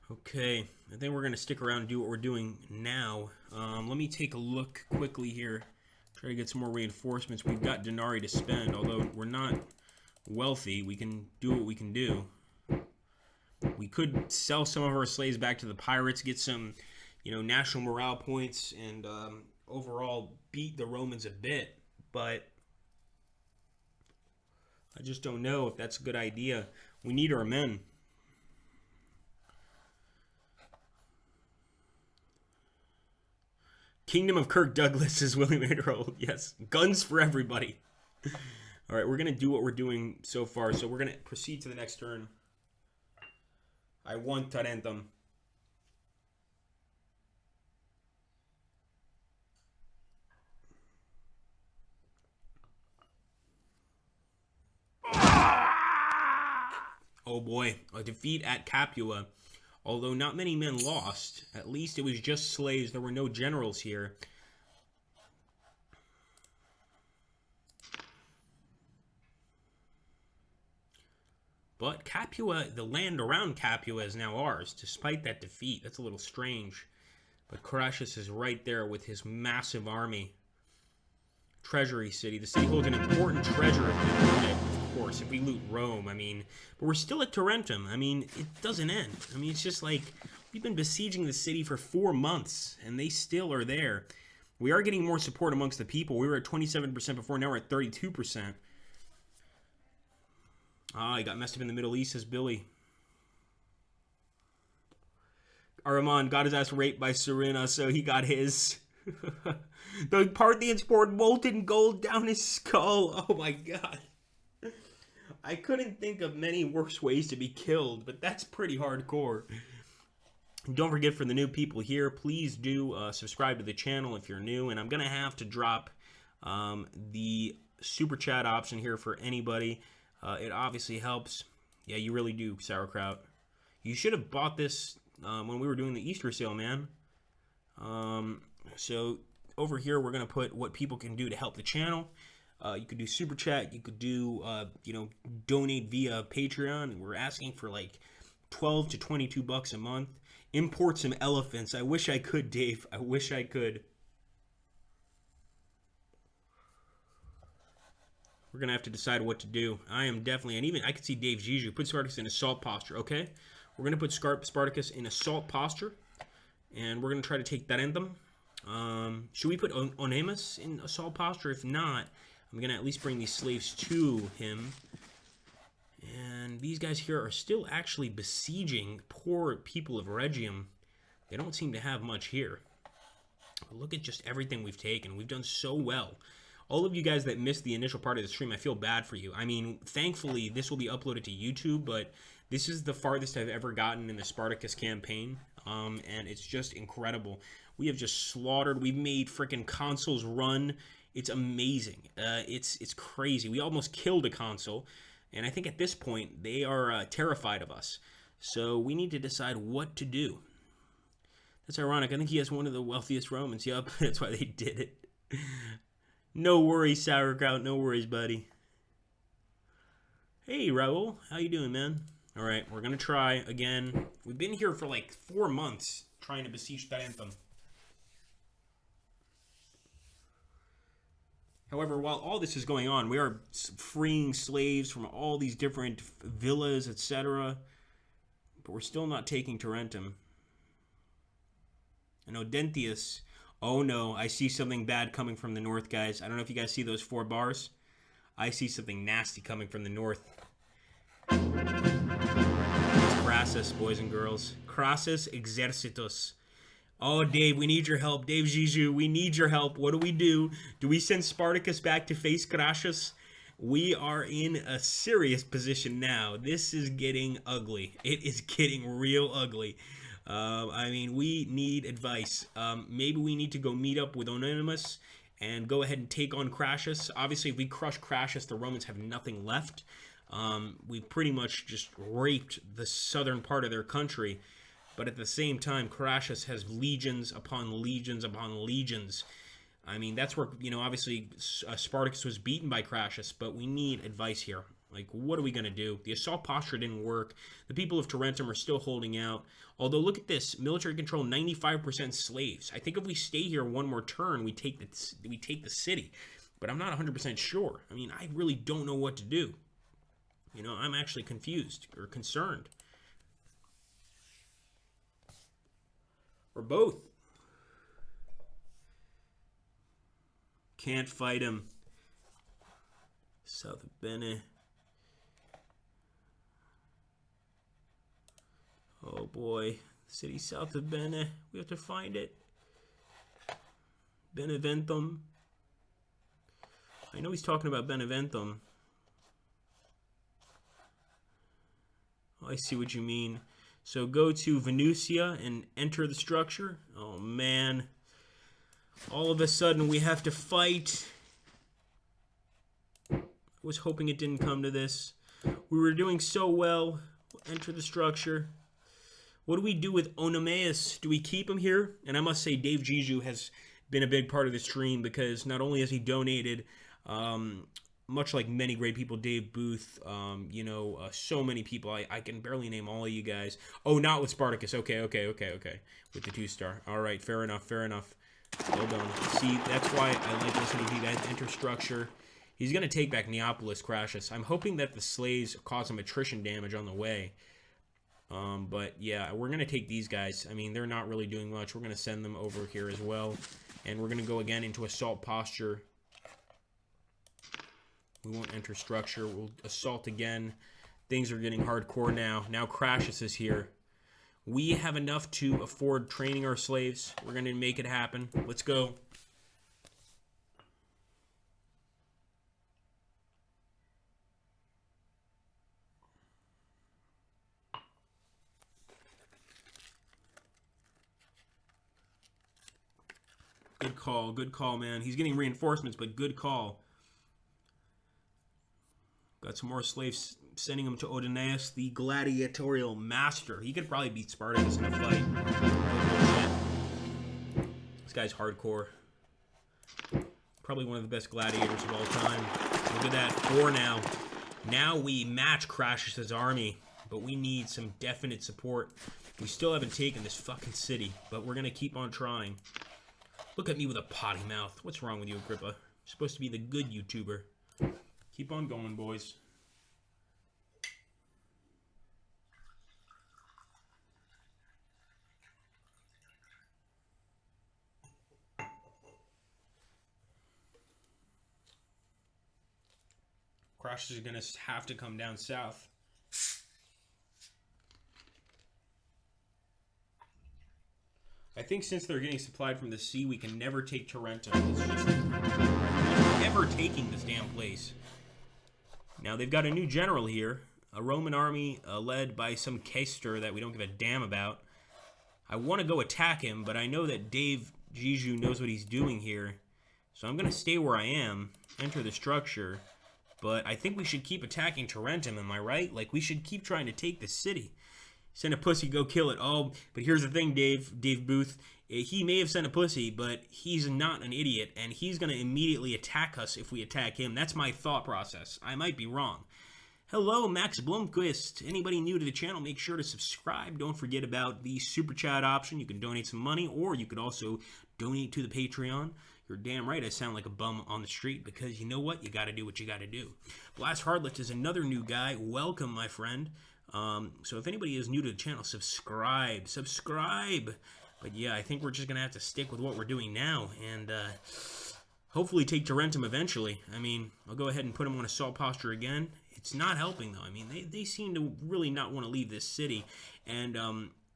Okay, I think we're going to stick around and do what we're doing now. Let me take a look quickly here. Try to get some more reinforcements. We've got denarii to spend, although we're not wealthy. We can do what we can do. We could sell some of our slaves back to the pirates, get some, national morale points, and overall beat the Romans a bit. But I just don't know if that's a good idea. We need our men. Kingdom of Kirk Douglas is William Harold. Yes, guns for everybody. All right, we're going to do what we're doing so far. So we're going to proceed to the next turn. I want Tarentum. Oh boy, a defeat at Capua. Although not many men lost, at least it was just slaves. There were no generals here. But Capua, the land around Capua is now ours, despite that defeat. That's a little strange. But Crassus is right there with his massive army. Treasury city. The city holds an important treasure if we loot it, of course. If we loot Rome, I mean. But we're still at Tarentum. I mean, it doesn't end. I mean, it's just like, we've been besieging the city for 4 months, and they still are there. We are getting more support amongst the people. We were at 27% before, now we're at 32%. Ah, he got messed up in the Middle East, says Billy. Ahriman got his ass raped by Serena, so he got his. The Parthians poured molten gold down his skull. Oh my god. I couldn't think of many worse ways to be killed, but that's pretty hardcore. Don't forget, for the new people here, please do subscribe to the channel if you're new. And I'm going to have to drop the super chat option here for anybody. It obviously helps. Yeah, you really do, Sauerkraut. You should have bought this when we were doing the Easter sale, man. So over here, we're going to put what people can do to help the channel. You could do super chat. You could do, donate via Patreon. We're asking for like 12 to 22 bucks a month. Import some elephants. I wish I could, Dave. I wish I could. We're going to have to decide what to do. I am definitely, and even I could see Dave Zizou. Put Spartacus in assault posture, okay? We're going to put Spartacus in assault posture. And we're going to try to take Tarentum. Should we put Onemus in assault posture? If not, I'm going to at least bring these slaves to him. And these guys here are still actually besieging poor people of Rhegium. They don't seem to have much here. But look at just everything we've taken. We've done so well. All of you guys that missed the initial part of the stream, I feel bad for you. I mean, thankfully, this will be uploaded to YouTube, but this is the farthest I've ever gotten in the Spartacus campaign. And it's just incredible. We have just slaughtered. We've made freaking consuls run. It's amazing. It's crazy. We almost killed a consul. And I think at this point, they are terrified of us. So we need to decide what to do. That's ironic. I think he has one of the wealthiest Romans. Yup, that's why they did it. No worries, Sauerkraut. No worries, buddy. Hey, Raul. How you doing, man? All right, we're going to try again. We've been here for like 4 months trying to besiege Tarentum. However, while all this is going on, we are freeing slaves from all these different villas, etc. But we're still not taking Tarentum. And Odentius, oh no, I see something bad coming from the north, guys. I don't know if you guys see those 4 bars. I see something nasty coming from the north. It's Crassus, boys and girls. Crassus exercitus. Oh, Dave, we need your help. Dave Zizou, we need your help. What do? Do we send Spartacus back to face Crassus? We are in a serious position now. This is getting ugly. It is getting real ugly. I mean, we need advice. Maybe we need to go meet up with Onesimus and go ahead and take on Crassus. Obviously, if we crush Crassus, the Romans have nothing left. We've pretty much just raped the southern part of their country. But at the same time, Crassus has legions upon legions upon legions. I mean, that's where, obviously Spartacus was beaten by Crassus, but we need advice here. Like, what are we going to do? The assault posture didn't work. The people of Tarentum are still holding out. Although, look at this. Military control, 95% slaves. I think if we stay here one more turn, we take the city. But I'm not 100% sure. I mean, I really don't know what to do. I'm actually confused or concerned. Or both. Can't fight him. South of Bene. Oh boy. City south of Bene. We have to find it. Beneventum. I know he's talking about Beneventum. Oh, I see what you mean. So go to Venusia and enter the structure. Oh, man. All of a sudden, we have to fight. I was hoping it didn't come to this. We were doing so well. Enter the structure. What do we do with Onomaeus? Do we keep him here? And I must say, Dave Zizou has been a big part of the stream because not only has he donated, much like many great people, Dave Booth, so many people. I can barely name all of you guys. Oh, not with Spartacus. Okay. With the 2-star. All right, fair enough. Well done. See, that's why I like listening to you guys. Enter structure. He's going to take back Neapolis, Crassus. I'm hoping that the slaves cause him attrition damage on the way. But yeah, we're going to take these guys. I mean, they're not really doing much. We're going to send them over here as well. And we're going to go again into assault posture. We won't enter structure. We'll assault again. Things are getting hardcore now. Now Crassus is here. We have enough to afford training our slaves. We're going to make it happen. Let's go. call. Good call, man. He's getting reinforcements, but good call. Got some more slaves, sending him to Odenaeus, the gladiatorial master. He could probably beat Spartacus in a fight. This guy's hardcore. Probably one of the best gladiators of all time. Look at that, 4 now. Now we match Crassus' army, but we need some definite support. We still haven't taken this fucking city, but we're going to keep on trying. Look at me with a potty mouth. What's wrong with you, Agrippa? You're supposed to be the good YouTuber. Keep on going, boys. Crassus is going to have to come down south. I think since they're getting supplied from the sea, we can never take Tarentum. It's just never taking this damn place. Now, they've got a new general here. A Roman army led by some Caesar that we don't give a damn about. I want to go attack him, but I know that Dave Jiju knows what he's doing here. So I'm going to stay where I am, enter the structure. But I think we should keep attacking Tarentum, am I right? Like, we should keep trying to take the city. Send a pussy, go kill it. Oh, but here's the thing, Dave Booth. He may have sent a pussy, but he's not an idiot, and he's going to immediately attack us if we attack him. That's my thought process. I might be wrong. Hello, Max Blomquist. Anybody new to the channel, make sure to subscribe. Don't forget about the Super Chat option. You can donate some money, or you could also donate to the Patreon. You're damn right I sound like a bum on the street, because you know what? You got to do what you got to do. Blast Hardlet is another new guy. Welcome, my friend. So if anybody is new to the channel, subscribe. But yeah, I think we're just gonna have to stick with what we're doing now, and hopefully take Tarentum eventually. I mean, I'll go ahead and put them on assault posture again. It's not helping though. I mean, they seem to really not want to leave this city, and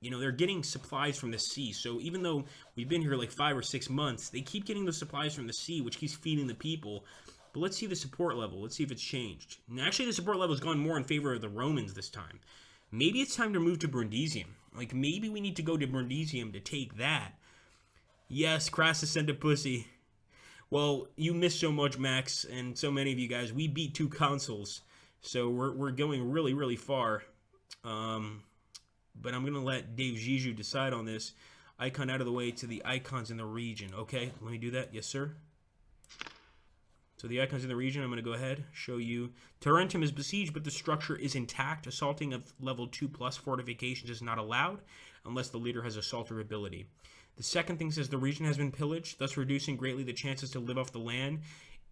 you know, they're getting supplies from the sea. So even though we've been here like 5 or 6 months, they keep getting the supplies from the sea, which keeps feeding the people. But let's see the support level. Let's see if it's changed. And actually, the support level has gone more in favor of the Romans this time. Maybe it's time to move to Brundisium. Like, maybe we need to go to Brundisium to take that. Yes, Crassus sent a pussy. Well, you missed so much, Max, and so many of you guys. We beat 2 consuls, so we're going really, really far. But I'm going to let Dave Jiju decide on this. Icon out of the way to the icons in the region. Okay, let me do that. Yes, sir. So the icons in the region, I'm going to go ahead, show you. Tarentum is besieged, but the structure is intact. Assaulting of level 2+ fortifications is not allowed unless the leader has assaulter ability. The second thing says the region has been pillaged, thus reducing greatly the chances to live off the land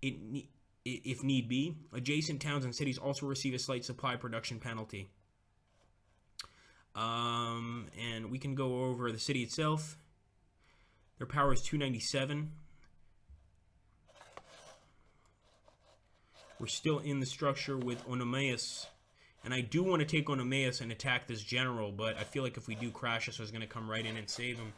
if need be. Adjacent towns and cities also receive a slight supply production penalty. And we can go over the city itself. Their power is 297. We're still in the structure with Oenomaus. And I do want to take Oenomaus and attack this general, but I feel like if we do, Crassus is going to come right in and save him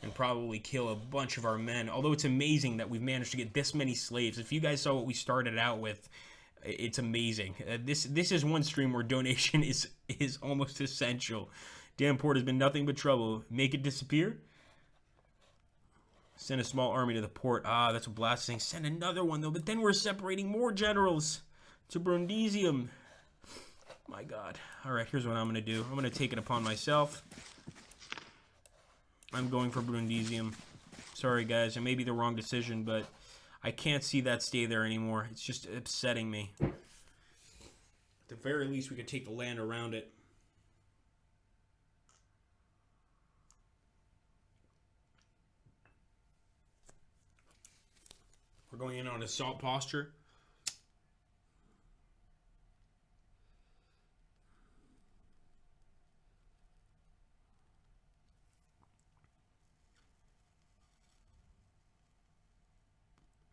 and probably kill a bunch of our men. Although it's amazing that we've managed to get this many slaves. If you guys saw what we started out with, it's amazing. This is one stream where donation is almost essential. Damn port has been nothing but trouble. Make it disappear? Send a small army to the port. Ah, that's what Blast is saying. Send another one, though. But then we're separating more generals to Brundisium. My God. All right, here's what I'm going to do. I'm going to take it upon myself. I'm going for Brundisium. Sorry, guys. It may be the wrong decision, but I can't see that stay there anymore. It's just upsetting me. At the very least, we could take the land around it. We're going in on assault posture.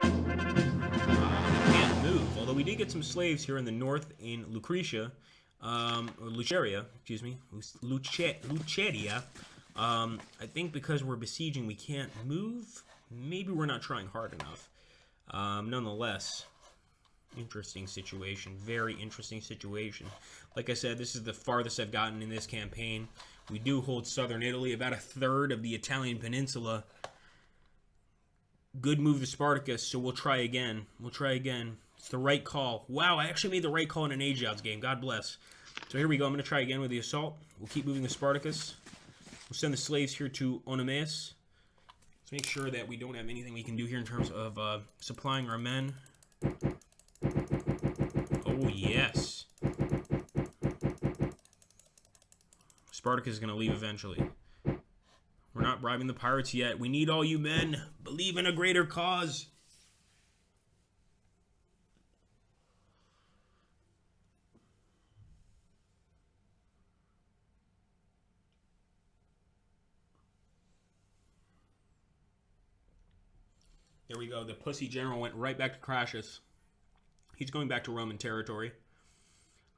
We can't move. Although we did get some slaves here in the north in Lucretia, or Luceria, excuse me, Luceria. I think because we're besieging, we can't move. Maybe we're not trying hard enough. Nonetheless, interesting situation. Very interesting situation. Like I said, this is the farthest I've gotten in this campaign. We do hold southern Italy, about a third of the Italian peninsula. Good move to Spartacus, so we'll try again. We'll try again. It's the right call. Wow, I actually made the right call in an AGEODS game. God bless. So here we go. I'm going to try again with the assault. We'll keep moving the Spartacus. We'll send the slaves here to Oenomaus. Let's make sure that we don't have anything we can do here in terms of supplying our men. Oh, yes. Spartacus is going to leave eventually. We're not bribing the pirates yet. We need all you men. Believe in a greater cause. There we go. The pussy general went right back to Crassus. He's going back to Roman territory.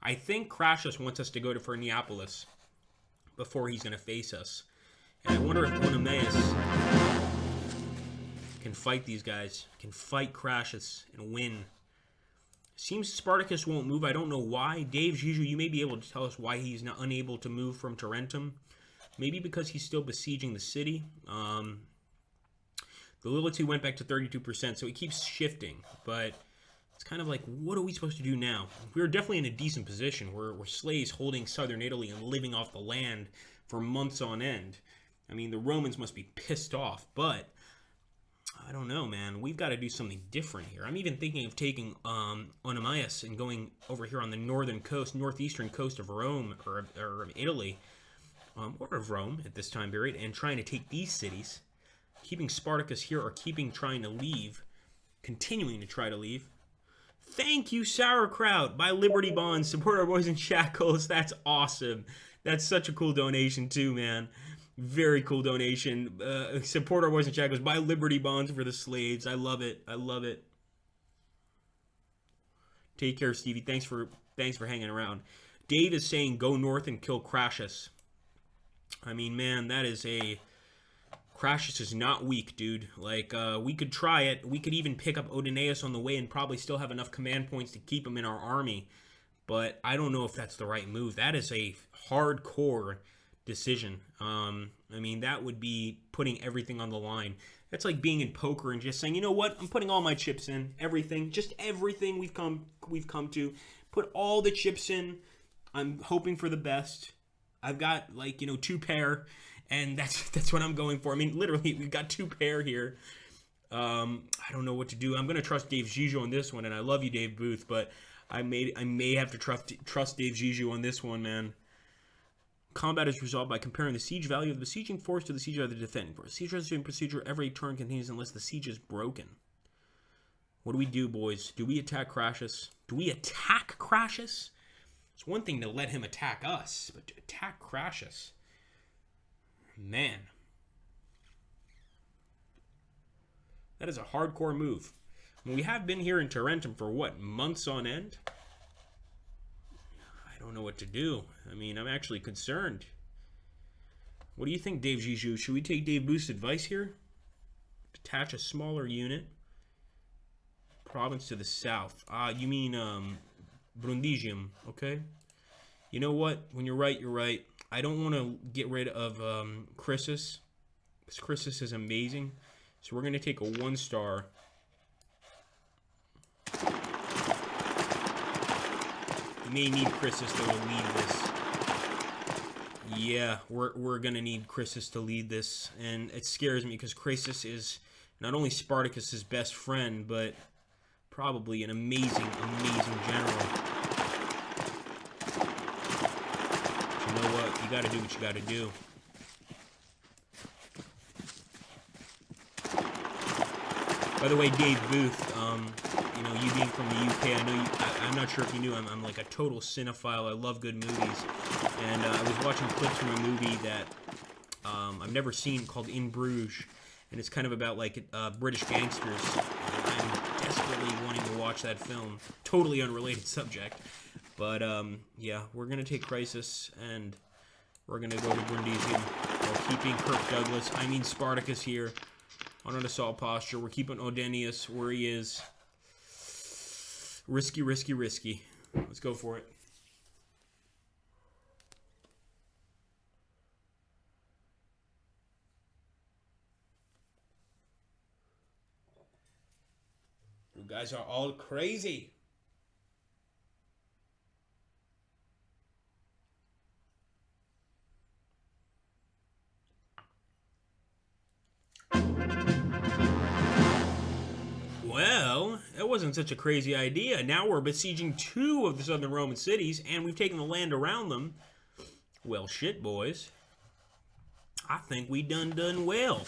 I think Crassus wants us to go for Neapolis before he's going to face us. And I wonder if Oenomaus can fight these guys, can fight Crassus and win. Seems Spartacus won't move. I don't know why. Dave Zizou, you may be able to tell us why he's not unable to move from Tarentum. Maybe because he's still besieging the city. The loyalty went back to 32%, so it keeps shifting. But it's kind of like, what are we supposed to do now? We're definitely in a decent position. We're slaves holding southern Italy and living off the land for months on end. I mean, the Romans must be pissed off, but I don't know, man. We've got to do something different here. I'm even thinking of taking Oenomaus and going over here on the northern coast, northeastern coast of Rome, or Italy, or of Rome at this time period, and trying to take these cities, keeping Spartacus here, or trying to leave, continuing to try to leave. Thank you, Sauerkraut. Buy Liberty Bonds. Support our boys in shackles. That's awesome. That's such a cool donation, too, man. Very cool donation. Support our boys in shackles. Buy Liberty Bonds for the slaves. I love it. I love it. Take care, Stevie. Thanks for hanging around. Dave is saying go north and kill Crassus. I mean, man, that is a... Crassus is not weak, dude. Like, we could try it. We could even pick up Oenomaus on the way and probably still have enough command points to keep him in our army. But I don't know if that's the right move. That is a hardcore decision. I mean, that would be putting everything on the line. That's like being in poker and just saying, you know what? I'm putting all my chips in. Everything. Just everything we've come to. Put all the chips in. I'm hoping for the best. I've got, like, 2 pair. And that's what I'm going for. I mean, literally, we've got 2 pair here. I don't know what to do. I'm going to trust Dave Zizou on this one, and I love you, Dave Booth, but I may have to trust Dave Zizou on this one, man. Combat is resolved by comparing the siege value of the besieging force to the siege value of the defending force. Siege resolution procedure every turn continues unless the siege is broken. What do we do, boys? Do we attack Crassus? Do we attack Crassus? It's one thing to let him attack us, but to attack Crassus... Man, that is a hardcore move. I mean, we have been here in Tarentum for, what, months on end? I don't know what to do. I mean, I'm actually concerned. What do you think, Dave Zizou? Should we take Dave Booth's advice here? Attach a smaller unit. Province to the south. You mean Brundigium, okay? You know what? When you're right, you're right. I don't want to get rid of Crassus, because Crassus is amazing. So we're going to take a 1-star. We may need Crassus though to lead this. Yeah, we're going to need Crassus to lead this. And it scares me because Crassus is not only Spartacus' best friend, but probably an amazing, amazing general. You know what? You gotta do what you gotta do. By the way, Dave Booth, you being from the UK, I know I'm not sure if you knew, I'm like a total cinephile. I love good movies. And I was watching clips from a movie that I've never seen called In Bruges. And it's kind of about, like, British gangsters. And I'm desperately wanting to watch that film. Totally unrelated subject. But, yeah, we're going to take Crassus, and we're going to go to Brundigium while keeping Spartacus here on an assault posture. We're keeping Oenomaus where he is. Risky, risky, risky. Let's go for it. guys are all crazy. Well, that wasn't such a crazy idea. Now we're besieging 2 of the southern Roman cities, and we've taken the land around them. Well, shit, boys. I think we done well.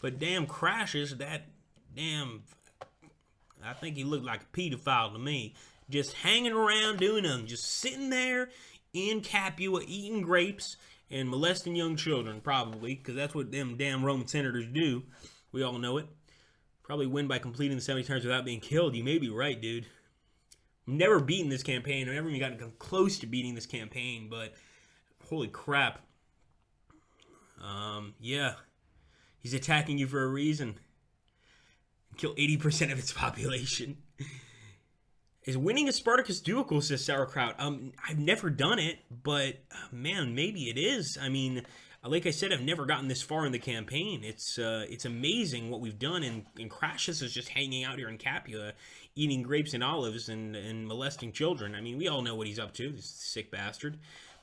But damn Crassus, that damn... I think he looked like a pedophile to me. Just hanging around doing nothing. Just sitting there in Capua eating grapes and molesting young children, probably. Because that's what them damn Roman senators do. We all know it. Probably win by completing the 70 turns without being killed. You may be right, dude. I've never beaten this campaign. I've never even gotten close to beating this campaign. But holy crap. Yeah. He's attacking you for a reason. Kill 80% of its population. Is winning a Spartacus ducal, says Sauerkraut. I've never done it, but man, maybe it is. I mean, like I said, I've never gotten this far in the campaign. It's amazing what we've done, and Crassus is just hanging out here in Capua, eating grapes and olives and molesting children. I mean, we all know what he's up to, this sick bastard.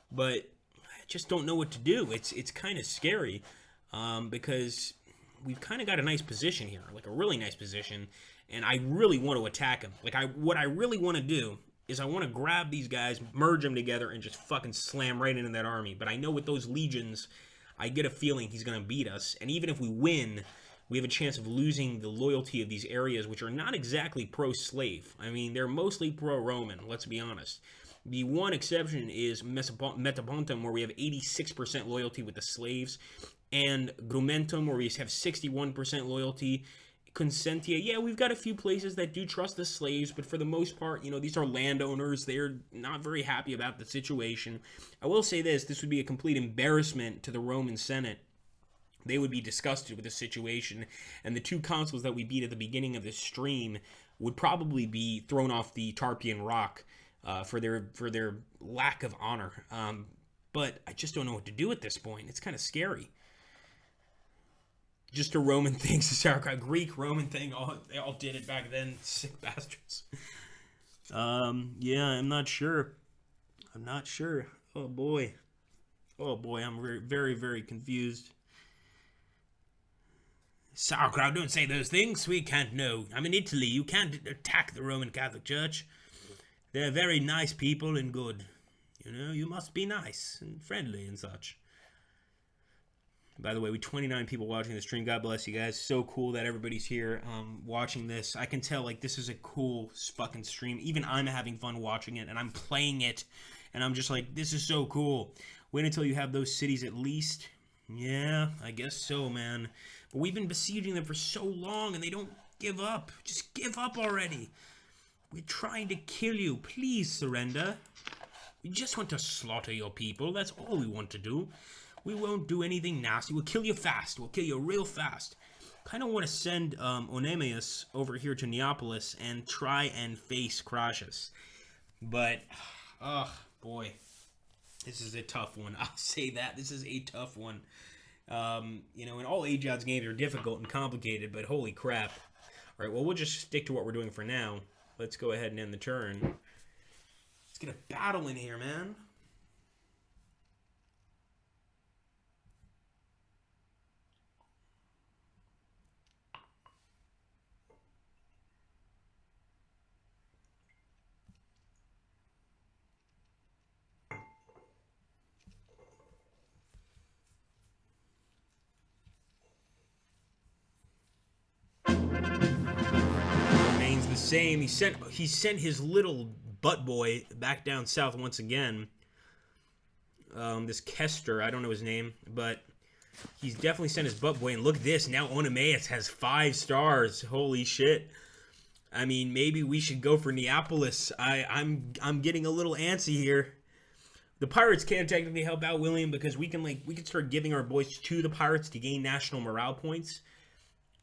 But I just don't know what to do. It's kind of scary, because we've kind of got a nice position here, like a really nice position, and I really want to attack him. What I really want to do is I want to grab these guys, merge them together, and just fucking slam right into that army. But I know with those legions, I get a feeling he's going to beat us. And even if we win, we have a chance of losing the loyalty of these areas, which are not exactly pro-slave. I mean, they're mostly pro-Roman, let's be honest. The one exception is Metapontum, where we have 86% loyalty with the slaves, and Grumentum, where we have 61% loyalty. Consentia, yeah, we've got a few places that do trust the slaves, but for the most part, you know, these are landowners. They're not very happy about the situation. I will say this would be a complete embarrassment to the Roman Senate. They would be disgusted with the situation, and the 2 consuls that we beat at the beginning of this stream would probably be thrown off the Tarpeian Rock for their lack of honor. But I just don't know what to do at this point. It's kind of scary. Just a Roman thing, a Greek Roman thing. They all did it back then. Sick bastards. Yeah, I'm not sure. Oh boy, I'm very, very, very confused. Sauerkraut, don't say those things. We can't know. I'm in Italy. You can't attack the Roman Catholic Church. They're very nice people and good. You know, you must be nice and friendly and such. By the way, we 29 people watching the stream. God bless you guys. So cool that everybody's here watching this. I can tell, like, this is a cool fucking stream. Even I'm having fun watching it, and I'm playing it, and I'm just like, this is so cool. Wait until you have those cities at least. Yeah, I guess so, man. But we've been besieging them for so long, and they don't give up. Just give up already. We're trying to kill you. Please surrender. We just want to slaughter your people. That's all we want to do. We won't do anything nasty. We'll kill you fast. We'll kill you real fast. Kind of want to send Onemius over here to Neapolis and try and face Crassus. But, oh, boy. This is a tough one. I'll say that. This is a tough one. You know, and all AGEODS games are difficult and complicated, but holy crap. All right, well, we'll just stick to what we're doing for now. Let's go ahead and end the turn. Let's get a battle in here, man. Same. He sent his little butt boy back down south once again. This Kester, I don't know his name, but he's definitely sent his butt boy. And look at this, now Onemius has 5 stars. Holy shit! I mean, maybe we should go for Neapolis. I'm getting a little antsy here. The pirates can't technically help out William because we can start giving our boys to the pirates to gain national morale points,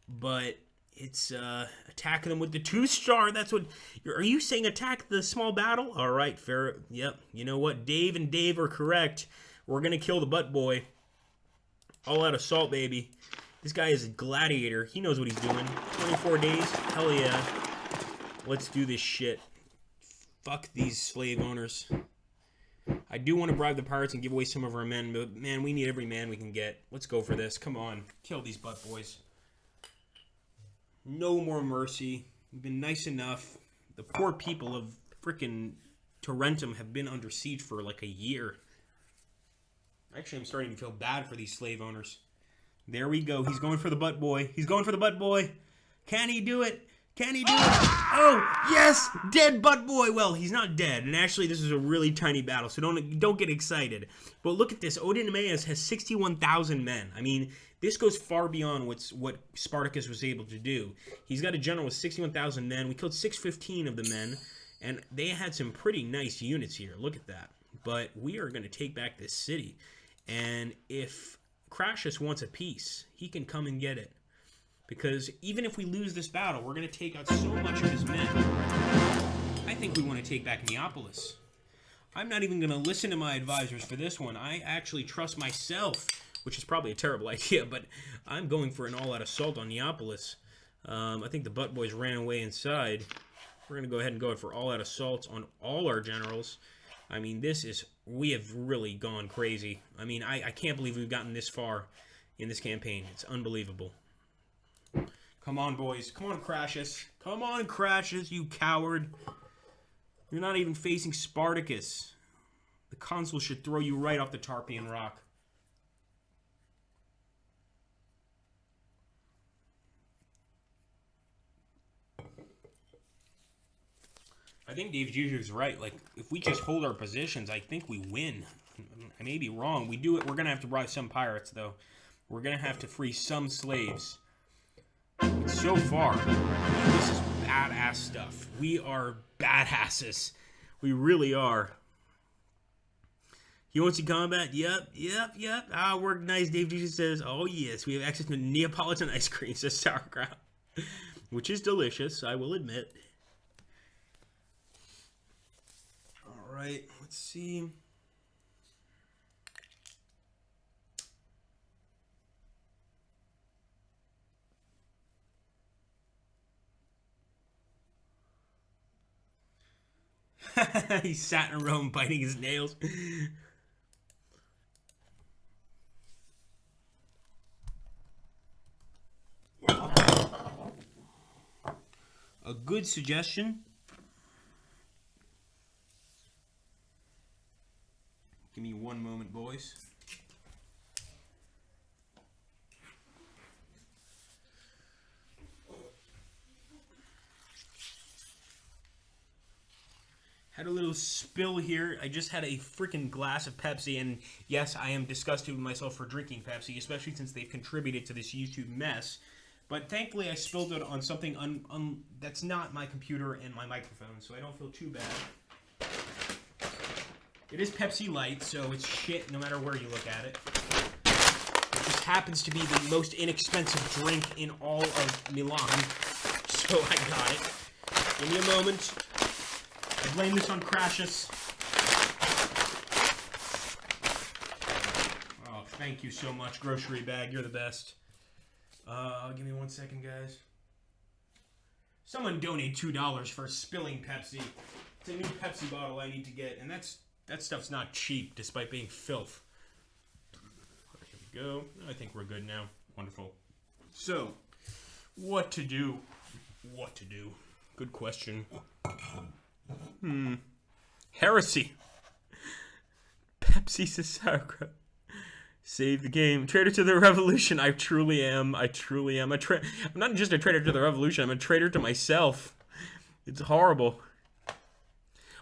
but. It's attacking them with the 2-star. That's what. Are you saying attack the small battle? All right, fair. Yep. You know what? Dave and Dave are correct. We're gonna kill the butt boy. All out assault, baby. This guy is a gladiator. He knows what he's doing. 24 days. Hell yeah. Let's do this shit. Fuck these slave owners. I do want to bribe the pirates and give away some of our men, but man, we need every man we can get. Let's go for this. Come on. Kill these butt boys. No more mercy. We've been nice enough. The poor people of frickin' Tarentum have been under siege for like a year. Actually, I'm starting to feel bad for these slave owners. There we go. He's going for the butt boy. He's going for the butt boy. Can he do it? Can he do it? Oh, yes! Dead butt boy! Well, he's not dead, and actually this is a really tiny battle, so don't get excited. But look at this. Odenameus has 61,000 men. I mean, this goes far beyond what Spartacus was able to do. He's got a general with 61,000 men. We killed 615 of the men, and they had some pretty nice units here. Look at that. But we are going to take back this city, and if Crassus wants a peace, he can come and get it. Because even if we lose this battle, we're going to take out so much of his men. I think we want to take back Neapolis. I'm not even going to listen to my advisors for this one. I actually trust myself, which is probably a terrible idea, but I'm going for an all-out assault on Neapolis. I think the butt boys ran away inside. We're going to go ahead and go for all-out assaults on all our generals. I mean, we have really gone crazy. I mean, I can't believe we've gotten this far in this campaign. It's unbelievable. Come on, boys. Come on, Crassus. Come on, Crassus, you coward. You're not even facing Spartacus. The Consul should throw you right off the Tarpeian Rock. I think Dave Juju's right. Like, if we just hold our positions, I think we win. I may be wrong. We do it. We're going to have to bribe some pirates, though. We're going to have to free some slaves. But so far, this is badass stuff. We are badasses. We really are. You want to see combat? Yep. Ah, work nice. Dave Juju says, oh yes, we have access to Neapolitan ice cream, says sauerkraut. Which is delicious, I will admit. Alright, let's see. He sat in a room biting his nails. A good suggestion. Give me one moment, boys. Had a little spill here. I just had a freaking glass of Pepsi, and yes, I am disgusted with myself for drinking Pepsi, especially since they've contributed to this YouTube mess. But thankfully, I spilled it on something that's not my computer and my microphone, so I don't feel too bad. It is Pepsi Light, so it's shit no matter where you look at it. It just happens to be the most inexpensive drink in all of Milan, so I got it. Give me a moment. I blame this on Crassus. Oh, thank you so much, grocery bag. You're the best. Give me 1 second, guys. Someone donate $2 for spilling Pepsi. It's a new Pepsi bottle I need to get, and that stuff's not cheap, despite being filth. Here we go. I think we're good now. Wonderful. So, what to do? What to do? Good question. Heresy. Pepsi says sauerkraut. Save the game. Traitor to the revolution. I truly am. I truly am. I'm not just a traitor to the revolution. I'm a traitor to myself. It's horrible.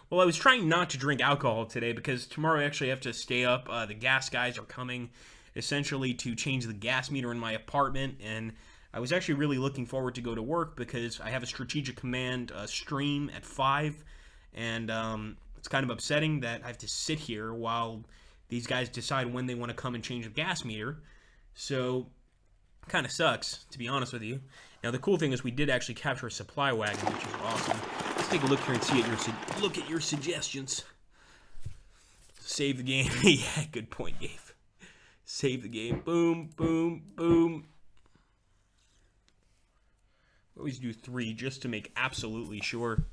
Well, I was trying not to drink alcohol today because tomorrow I actually have to stay up. The gas guys are coming essentially to change the gas meter in my apartment, and I was actually really looking forward to go to work because I have a strategic command stream at 5, and it's kind of upsetting that I have to sit here while these guys decide when they want to come and change the gas meter. So, kind of sucks, to be honest with you. Now, the cool thing is we did actually capture a supply wagon, which is awesome. Let's take a look here and see look at your suggestions. Save the game. Yeah, good point, Gabe. Save the game. Boom, boom, boom. Always do 3 just to make absolutely sure.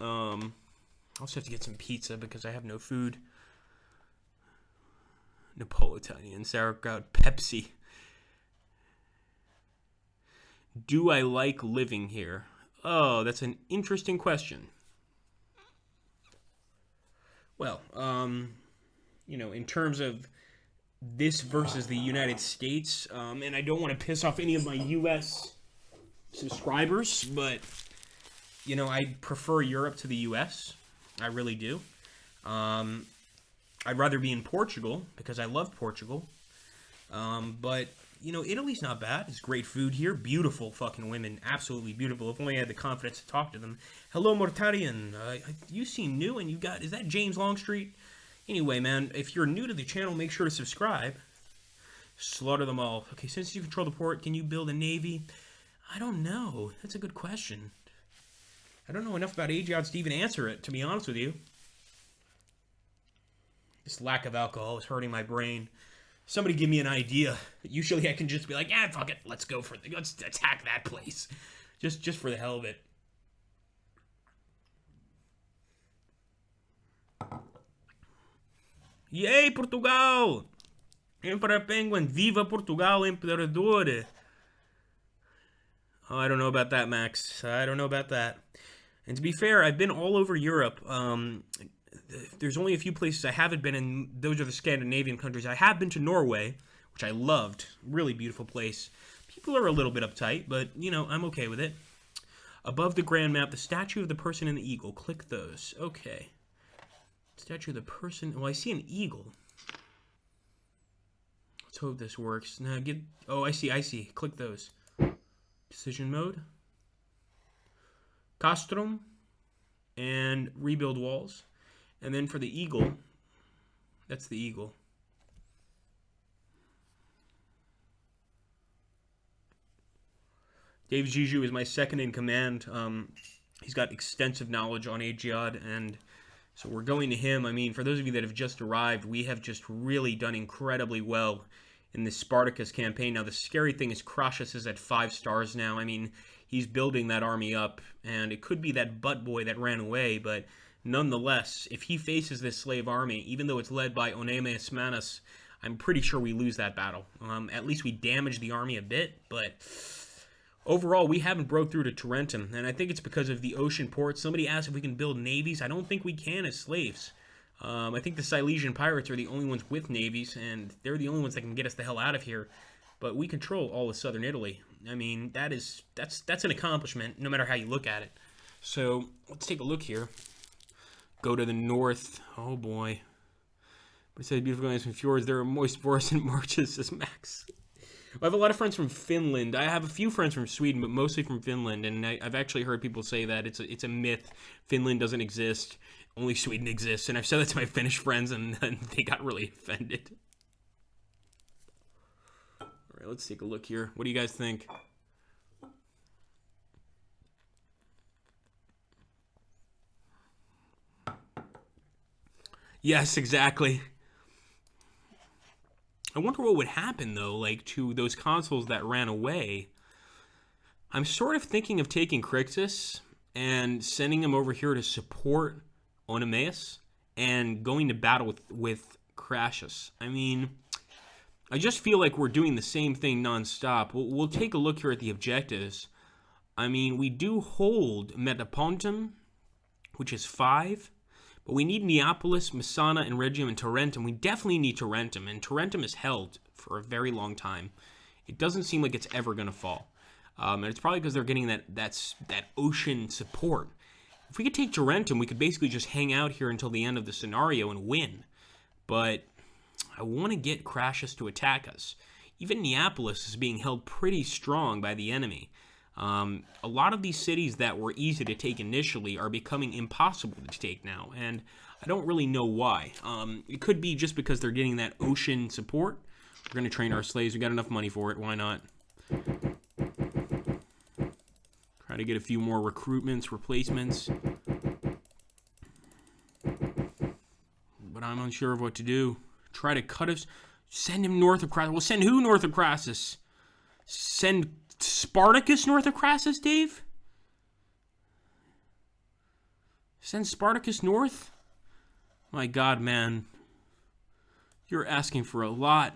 I also have to get some pizza because I have no food. Napolitan, sauerkraut, Pepsi. Do I like living here? Oh, that's an interesting question. Well, in terms of this versus the United States, and I don't want to piss off any of my U.S. subscribers, but, I prefer Europe to the U.S. I really do. I'd rather be in Portugal because I love Portugal. But, Italy's not bad. It's great food here. Beautiful fucking women. Absolutely beautiful. If only I had the confidence to talk to them. Hello, Mortarian. You seem new and is that James Longstreet? Anyway, man, if you're new to the channel, make sure to subscribe. Slaughter them all. Okay, since you control the port, can you build a navy? I don't know. That's a good question. I don't know enough about AGEODS to even answer it, to be honest with you. This lack of alcohol is hurting my brain. Somebody give me an idea. Usually I can just be like, yeah, fuck it. Let's attack that place. Just for the hell of it. Yay, Portugal! Emperor Penguin, viva Portugal, Imperador. Oh, I don't know about that, Max. I don't know about that. And to be fair, I've been all over Europe. There's only a few places I haven't been in. Those are the Scandinavian countries. I have been to Norway, which I loved. Really beautiful place. People are a little bit uptight, but, I'm okay with it. Above the grand map, the statue of the person and the eagle. Click those. Okay. Statue of the person. Well, I see an eagle. Let's hope this works. Now get. Oh, I see. Click those. Decision mode. Castrum. And rebuild walls. And then for the eagle, that's the eagle. Dave Jiju is my second in command. He's got extensive knowledge on AGEOD, and so we're going to him. I mean, for those of you that have just arrived, we have just really done incredibly well in the Spartacus campaign. Now, the scary thing is Crassus is at 5 stars now. I mean, he's building that army up, and it could be that butt boy that ran away, but nonetheless, if he faces this slave army, even though it's led by Onemus Manus, I'm pretty sure we lose that battle. At least we damage the army a bit, but overall, we haven't broke through to Tarentum, and I think it's because of the ocean ports. Somebody asked if we can build navies. I don't think we can as slaves. I think the Silesian pirates are the only ones with navies, and they're the only ones that can get us the hell out of here. But we control all of southern Italy. I mean, that's an accomplishment, no matter how you look at it. So let's take a look here. Go to the north. Oh boy. But it says beautiful lands and fjords. There are moist forests and marshes, says Max. I have a lot of friends from Finland. I have a few friends from Sweden, but mostly from Finland. And I've actually heard people say that it's a myth. Finland doesn't exist. Only Sweden exists. And I've said that to my Finnish friends, and they got really offended. All right, let's take a look here. What do you guys think? Yes, exactly. I wonder what would happen, though, like, to those consuls that ran away. I'm sort of thinking of taking Crassus and sending him over here to support Onemus and going to battle with Crassus. I mean, I just feel like we're doing the same thing nonstop. We'll take a look here at the objectives. I mean, we do hold Metapontum, which is 5. But we need Neapolis, Messana, and Rhegium, and Tarentum. We definitely need Tarentum, and Tarentum is held for a very long time. It doesn't seem like it's ever going to fall. And it's probably because they're getting that ocean support. If we could take Tarentum, we could basically just hang out here until the end of the scenario and win. But I want to get Crassus to attack us. Even Neapolis is being held pretty strong by the enemy. A lot of these cities that were easy to take initially are becoming impossible to take now, and I don't really know why. It could be just because they're getting that ocean support. We're going to train our slaves. We got enough money for it. Why not? Try to get a few more recruitments, replacements. But I'm unsure of what to do. Try to cut us. Send him north of Crassus. Well, send who north of Crassus? Send Spartacus north of Crassus, Dave? Send Spartacus north? My God, man. You're asking for a lot.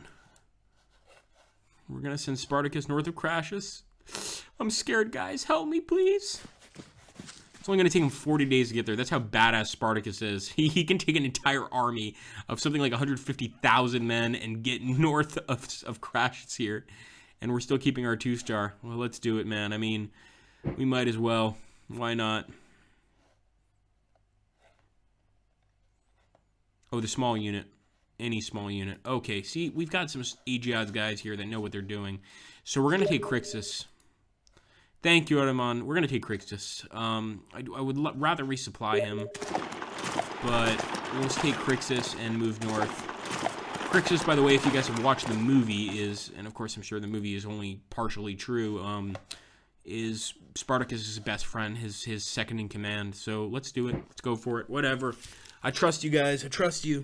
We're going to send Spartacus north of Crassus. I'm scared, guys. Help me, please. It's only going to take him 40 days to get there. That's how badass Spartacus is. He can take an entire army of something like 150,000 men and get north of Crassus here. And we're still keeping our 2-star. Well, let's do it, man. I mean, we might as well. Why not? Oh, the small unit. Any small unit. Okay, see, we've got some AGEODS guys here that know what they're doing. So we're going to take Crassus. Thank you, Ottoman. We're going to take Crassus. I would rather resupply him. But let's take Crassus and move north. Crassus, by the way, if you guys have watched the movie, is, and of course I'm sure the movie is only partially true, is Spartacus' best friend, his second in command. So let's do it. Let's go for it. Whatever. I trust you guys. I trust you.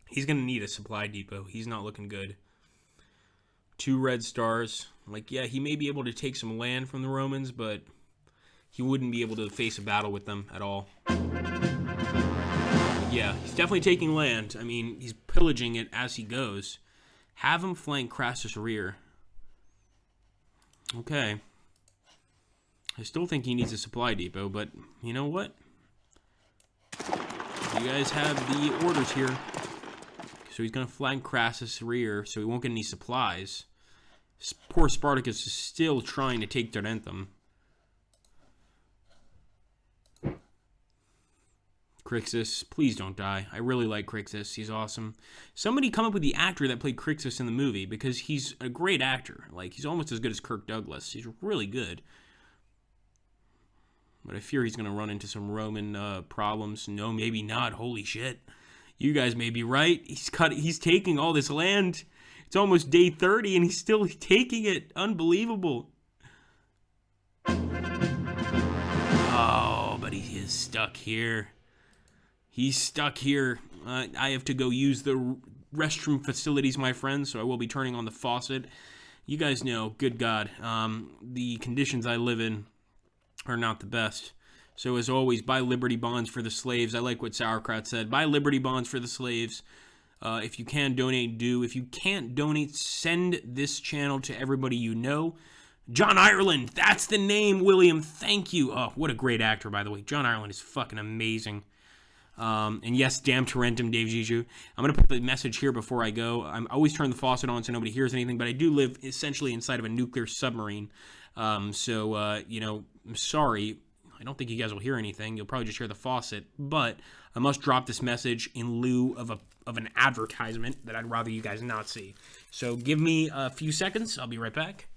He's going to need a supply depot. He's not looking good. 2 red stars. Like, yeah, he may be able to take some land from the Romans, but he wouldn't be able to face a battle with them at all. Yeah, he's definitely taking land. I mean, he's pillaging it as he goes. Have him flank Crassus' rear. Okay. I still think he needs a supply depot, but you know what? You guys have the orders here. So he's going to flank Crassus' rear, so he won't get any supplies. Poor Spartacus is still trying to take Tarentum. Crassus, please don't die. I really like Crassus. He's awesome. Somebody come up with the actor that played Crassus in the movie, because he's a great actor. Like, he's almost as good as Kirk Douglas. He's really good. But I fear he's going to run into some Roman problems. No, maybe not. Holy shit. You guys may be right. He's taking all this land. It's almost day 30 and he's still taking it. Unbelievable. Oh, but he is stuck here. He's stuck here. I have to go use the restroom facilities, my friends, so I will be turning on the faucet. You guys know, good God, the conditions I live in are not the best. So as always, buy Liberty bonds for the slaves. I like what Sauerkraut said. Buy Liberty bonds for the slaves. If you can donate, do. If you can't donate, send this channel to everybody you know. John Ireland, that's the name, William. Thank you. Oh, what a great actor, by the way. John Ireland is fucking amazing. And yes, damn Tarentum, Dave Jiju. I'm going to put the message here before I go. I always turn the faucet on so nobody hears anything, but I do live essentially inside of a nuclear submarine. You know, I'm sorry. I don't think you guys will hear anything. You'll probably just hear the faucet. But I must drop this message in lieu of an advertisement that I'd rather you guys not see. So give me a few seconds. I'll be right back.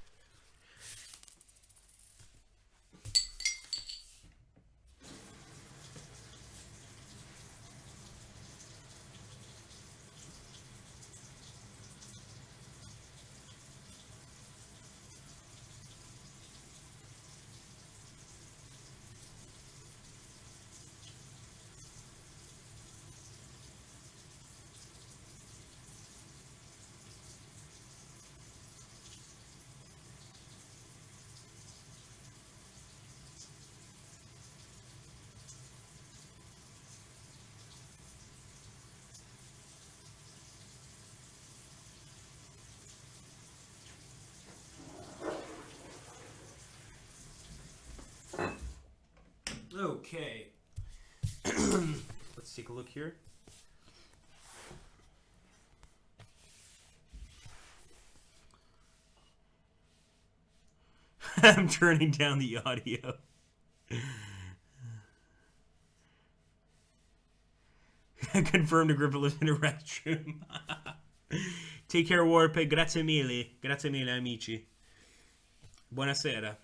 Okay. Let's take a look here. I'm turning down the audio. Confirmed Agrippa lives in a restroom. Take care, Warpig. Grazie mille. Grazie mille, amici. Buonasera.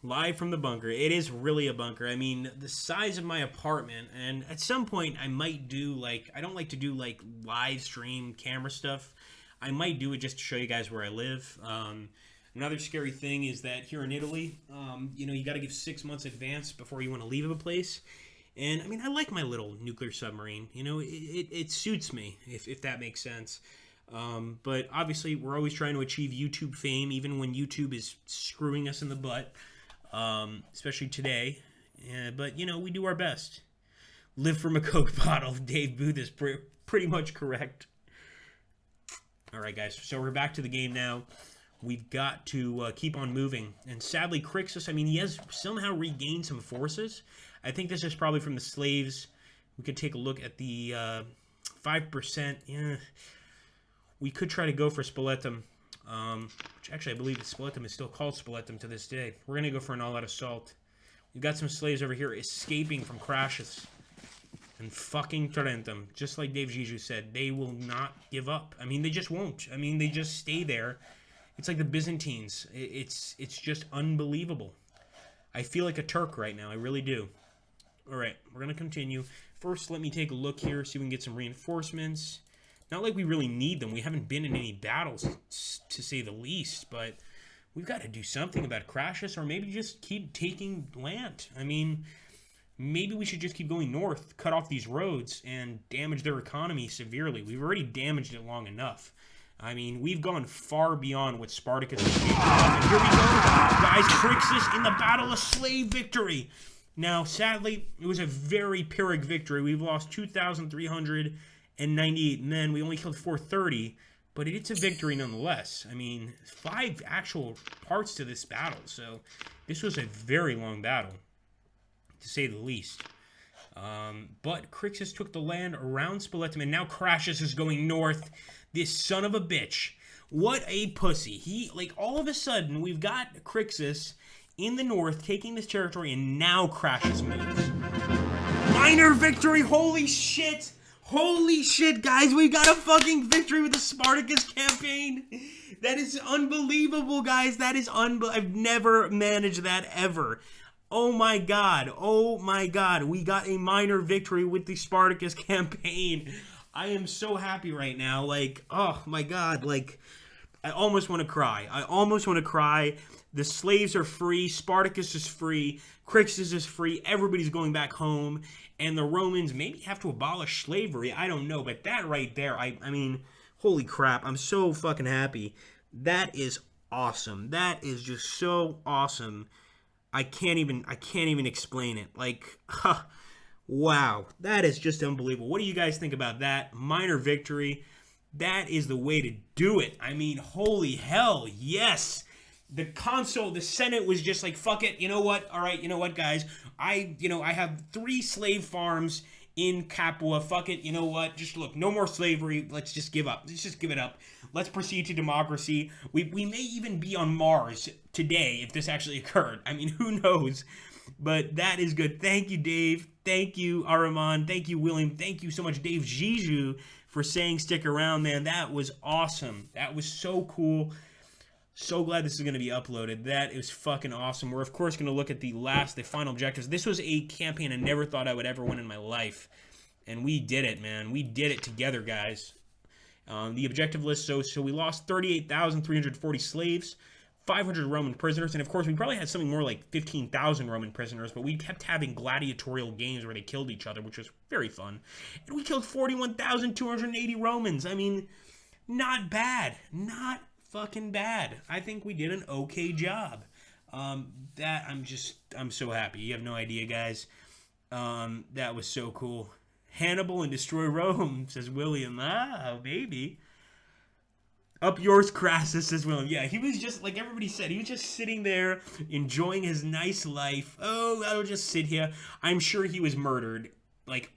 Live from the bunker. It is really a bunker. I mean, the size of my apartment, and at some point I might do, like, I don't like to do, like, live stream camera stuff. I might do it just to show you guys where I live. Another scary thing is that here in Italy, you know, you got to give 6 months advance before you want to leave a place. And I mean, I like my little nuclear submarine. You know, it suits me, if that makes sense. But obviously, we're always trying to achieve YouTube fame, even when YouTube is screwing us in the butt, especially today. But, you know, we do our best. Live from a Coke bottle. Dave Booth is pretty much correct. All right, guys. So we're back to the game now. We've got to keep on moving. And sadly, Crassus, I mean, he has somehow regained some forces. I think this is probably from the slaves. We could take a look at the 5%. Yeah. We could try to go for Spoletum. Which actually, I believe that Spoletum is still called Spoletum to this day. We're going to go for an all-out assault. We've got some slaves over here escaping from Crassus. And fucking Tarentum, just like Dave Jiju said, they will not give up. I mean, they just won't. I mean, they just stay there. It's like the Byzantines. It's just unbelievable. I feel like a Turk right now. I really do. All right, we're going to continue. First, let me take a look here, see if we can get some reinforcements. Not like we really need them. We haven't been in any battles, to say the least, but we've got to do something about Crassus, or maybe just keep taking land. I mean, maybe we should just keep going north, cut off these roads, and damage their economy severely. We've already damaged it long enough. I mean, we've gone far beyond what Spartacus is capable of. And here we go, guys. Crassus in the Battle of Slave victory. Now, sadly, it was a very Pyrrhic victory. We've lost 2,398 men. We only killed 430, but it's a victory nonetheless. I mean, 5 actual parts to this battle, so this was a very long battle, to say the least. But Crassus took the land around Spoletum, and now Crassus is going north. This son of a bitch. What a pussy. He, like, all of a sudden, we've got Crassus in the north taking this territory, and now Crassus moves. Minor victory. Holy shit. Holy shit, guys. We got a fucking victory with the Spartacus campaign. That is unbelievable, guys. That is I've never managed that ever. Oh my god. Oh my god. We got a minor victory with the Spartacus campaign. I am so happy right now. Like, oh my god. Like, I almost want to cry. I almost want to cry. The slaves are free. Spartacus is free. Crassus is free. Everybody's going back home. And the Romans maybe have to abolish slavery. I don't know. But that right there, I mean, holy crap. I'm so fucking happy. That is awesome. That is just so awesome. I can't even explain it. Like, wow. That is just unbelievable. What do you guys think about that? Minor victory. That is the way to do it. I mean, holy hell, yes. The Consul, the Senate was just like, fuck it, you know what? All right, you know what, guys? I have 3 slave farms in Capua. Fuck it, you know what? Just look, no more slavery. Let's just give up. Let's just give it up. Let's proceed to democracy. We may even be on Mars today if this actually occurred. I mean, who knows? But that is good. Thank you, Dave. Thank you, Araman. Thank you, William. Thank you so much, Dave Jiju, for saying stick around, man. That was awesome. That was so cool. So glad this is going to be uploaded. That is fucking awesome. We're, of course, going to look at the final objectives. This was a campaign I never thought I would ever win in my life. And we did it, man. We did it together, guys. The objective list, so we lost 38,340 slaves, 500 Roman prisoners, and of course we probably had something more like 15,000 Roman prisoners, but we kept having gladiatorial games where they killed each other, which was very fun. And we killed 41,280 Romans. I mean, not bad. Not fucking bad. I think we did an okay job. I'm so happy. You have no idea, guys. That was so cool. Hannibal and destroy Rome, says William. Ah, maybe. Up yours, Crassus, says William. Yeah, he was just, like everybody said, he was just sitting there, enjoying his nice life. Oh, I'll just sit here. I'm sure he was murdered, like,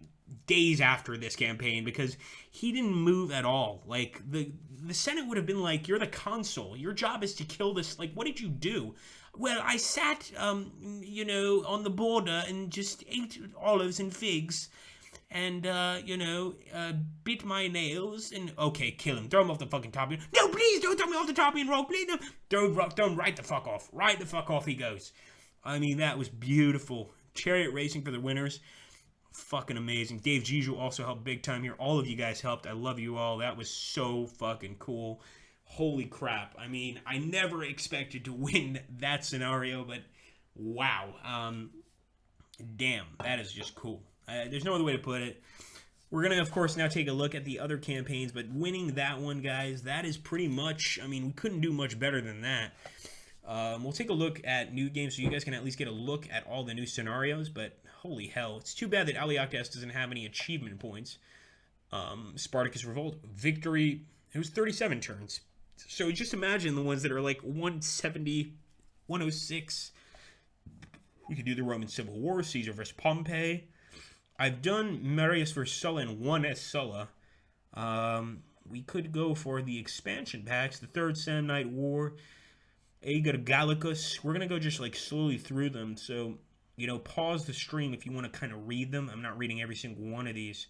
days after this campaign, because he didn't move at all. Like, the Senate would have been like, you're the consul. Your job is to kill this. Like, what did you do? Well, I sat, on the border and just ate olives and figs. And, bit my nails, and, okay, kill him. Throw him off the fucking top. No, please, don't throw me off the top and roll, please, no. Don't right the fuck off. Right the fuck off he goes. I mean, that was beautiful. Chariot racing for the winners. Fucking amazing. Dave Jiju also helped big time here. All of you guys helped. I love you all. That was so fucking cool. Holy crap. I mean, I never expected to win that scenario, but wow. Damn, that is just cool. There's no other way to put it. We're going to, of course, now take a look at the other campaigns, but winning that one, guys, that is pretty much, I mean, we couldn't do much better than that. We'll take a look at new games so you guys can at least get a look at all the new scenarios, but holy hell, it's too bad that AGEODS doesn't have any achievement points. Spartacus Revolt, victory, it was 37 turns. So just imagine the ones that are like 170, 106. We could do the Roman Civil War, Caesar versus Pompey. I've done Marius versus Sulla and 1S Sulla. We could go for the expansion packs, the Third Samnite War, Ager Gallicus. We're going to go just like slowly through them. So, you know, pause the stream if you want to kind of read them. I'm not reading every single one of these.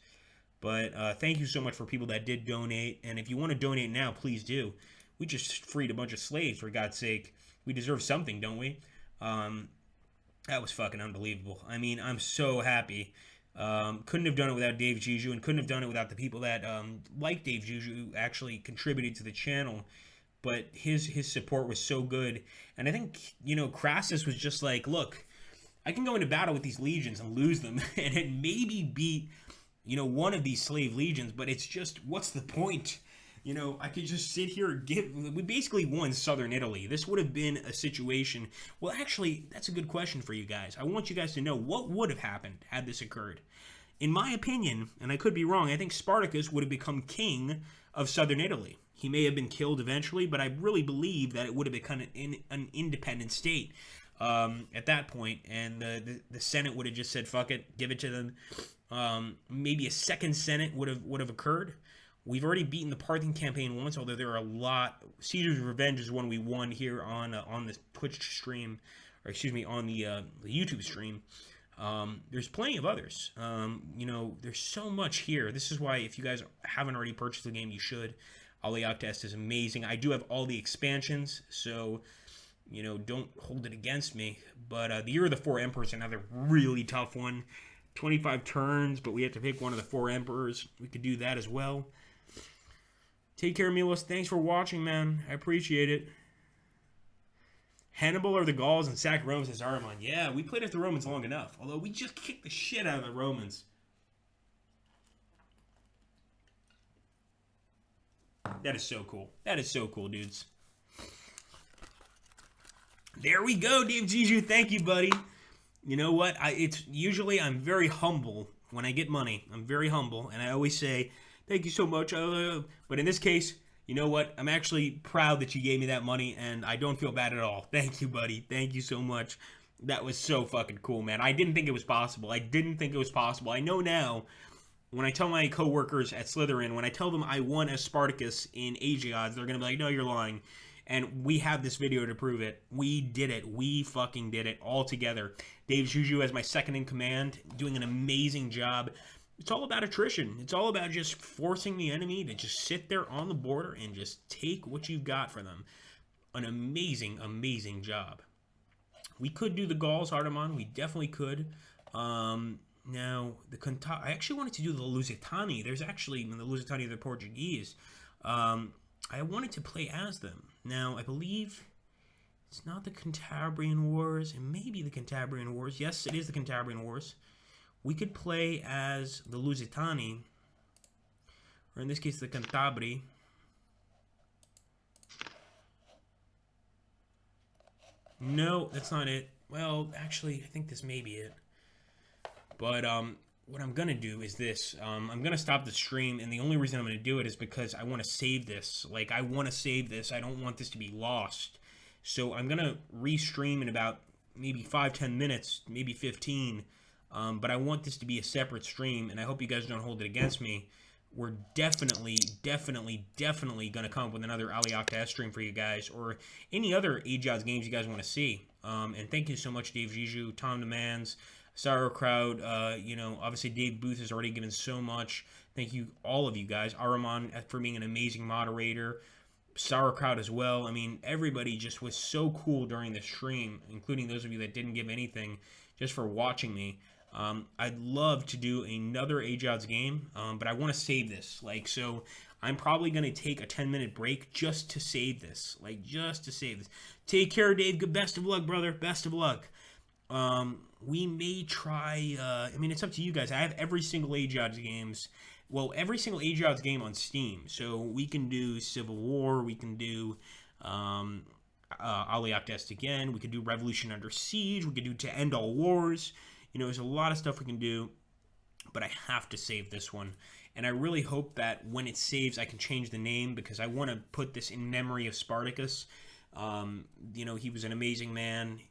But thank you so much for people that did donate. And if you want to donate now, please do. We just freed a bunch of slaves, for God's sake. We deserve something, don't we? That was fucking unbelievable. I mean, I'm so happy. Couldn't have done it without Dave Juju, and couldn't have done it without the people that, like Dave Juju, actually contributed to the channel. But his support was so good. And I think, you know, Crassus was just like, look, I can go into battle with these legions and lose them, and it maybe beat, you know, one of these slave legions, but it's just, what's the point? You know, I could just sit here and we basically won southern Italy. This would have been a situation. Well, actually, that's a good question for you guys. I want you guys to know what would have happened had this occurred. In my opinion, and I could be wrong, I think Spartacus would have become king of southern Italy. He may have been killed eventually, but I really believe that it would have become an independent state at that point, and the Senate would have just said, fuck it, give it to them. Maybe a second Senate would have occurred. We've already beaten the Parthian campaign once, although there are a lot. Caesar's Revenge is one we won here on the Twitch stream, or excuse me, on the YouTube stream. There's plenty of others. You know, there's so much here. This is why, if you guys haven't already purchased the game, you should. AGEODS is amazing. I do have all the expansions, so, you know, don't hold it against me. But the Year of the Four Emperors is another really tough one. 25 turns, but we have to pick one of the 4 emperors. We could do that as well. Take care, Milos. Thanks for watching, man. I appreciate it. Hannibal or the Gauls and sack Rome, says Aramon. Yeah, we played at the Romans long enough. Although we just kicked the shit out of the Romans. That is so cool. That is so cool, dudes. There we go, Dave Juju. Thank you, buddy. You know what? It's usually I'm very humble when I get money. I'm very humble, and I always say, thank you so much. But in this case, you know what? I'm actually proud that you gave me that money, and I don't feel bad at all. Thank you, buddy. Thank you so much. That was so fucking cool, man. I didn't think it was possible. I didn't think it was possible. I know now, when I tell my coworkers at Slytherin, when I tell them I won as Spartacus in AGEODS, they're going to be like, no, you're lying. And we have this video to prove it. We did it. We fucking did it all together. Dave Juju as my second in command, doing an amazing job. It's all about attrition. It's all about just forcing the enemy to just sit there on the border and just take what you've got for them. An amazing, amazing job. We could do the Gauls, Artemon. We definitely could. Now, I actually wanted to do the Lusitani. There's actually, the Lusitani, the Portuguese. I wanted to play as them. Now, I believe it's not the Cantabrian Wars. It may be the Cantabrian Wars. Yes, it is the Cantabrian Wars. We could play as the Lusitani, or in this case, the Cantabri. No, that's not it. Well, actually, I think this may be it. But what I'm going to do is this. I'm going to stop the stream, and the only reason I'm going to do it is because I want to save this. Like, I want to save this. I don't want this to be lost. So I'm going to restream in about maybe 5-10 minutes, maybe 15. But I want this to be a separate stream, and I hope you guys don't hold it against me. We're definitely going to come up with another AGEODS stream for you guys, or any other AGEODS games you guys want to see. And thank you so much, Dave Juju, Tom Demands, Sauerkraut. You know, obviously Dave Booth has already given so much. Thank you, all of you guys. Aramon for being an amazing moderator. Sauerkraut as well. I mean, everybody just was so cool during the stream, including those of you that didn't give anything, just for watching me. I'd love to do another AGEODS game, but I want to save this. Like, so I'm probably going to take a 10-minute break just to save this. Like, just to save this. Take care, Dave. Good, best of luck, brother. Best of luck. We may try, I mean, it's up to you guys. I have every single AGEODS games. Well, every single AGEODS game on Steam. So we can do Civil War. We can do Alea again. We could do Revolution Under Siege. We could do To End All Wars. You know, there's a lot of stuff we can do, but I have to save this one. And I really hope that when it saves, I can change the name, because I want to put this in memory of Spartacus. You know, he was an amazing man.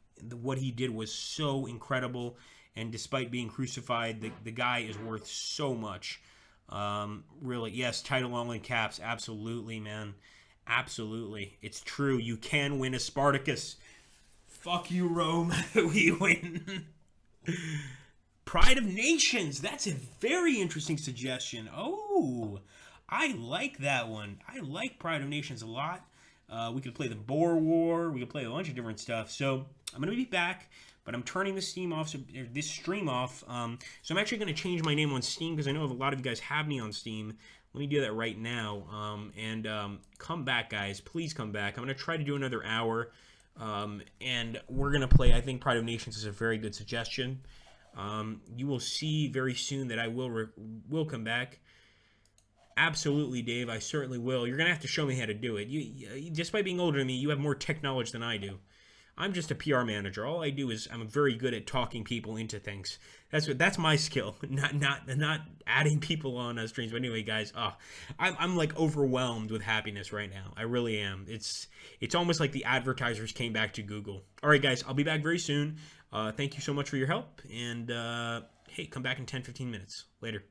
What he did was so incredible, and despite being crucified, the guy is worth so much. Really, yes, title only caps, absolutely, man. Absolutely. It's true. You can win a Spartacus. Fuck you, Rome. We win. Pride of Nations. That's a very interesting suggestion. Oh, I like that one. I like Pride of Nations a lot. We could play the Boer War. We could play a bunch of different stuff. So I'm going to be back, but I'm turning this stream off. So I'm actually going to change my name on Steam, because I know a lot of you guys have me on Steam. Let me do that right now. Come back, guys. Please come back. I'm going to try to do another hour. And we're going to play, I think Pride of Nations is a very good suggestion. You will see very soon that I will come back. Absolutely, Dave. I certainly will. You're going to have to show me how to do it. You, just by being older than me, you have more tech knowledge than I do. I'm just a PR manager. All I do is I'm very good at talking people into things. That's my skill. Not adding people on streams. But anyway, guys, I'm like overwhelmed with happiness right now. I really am. It's almost like the advertisers came back to Google. All right, guys, I'll be back very soon. Thank you so much for your help. And hey, come back in 10-15 minutes. Later.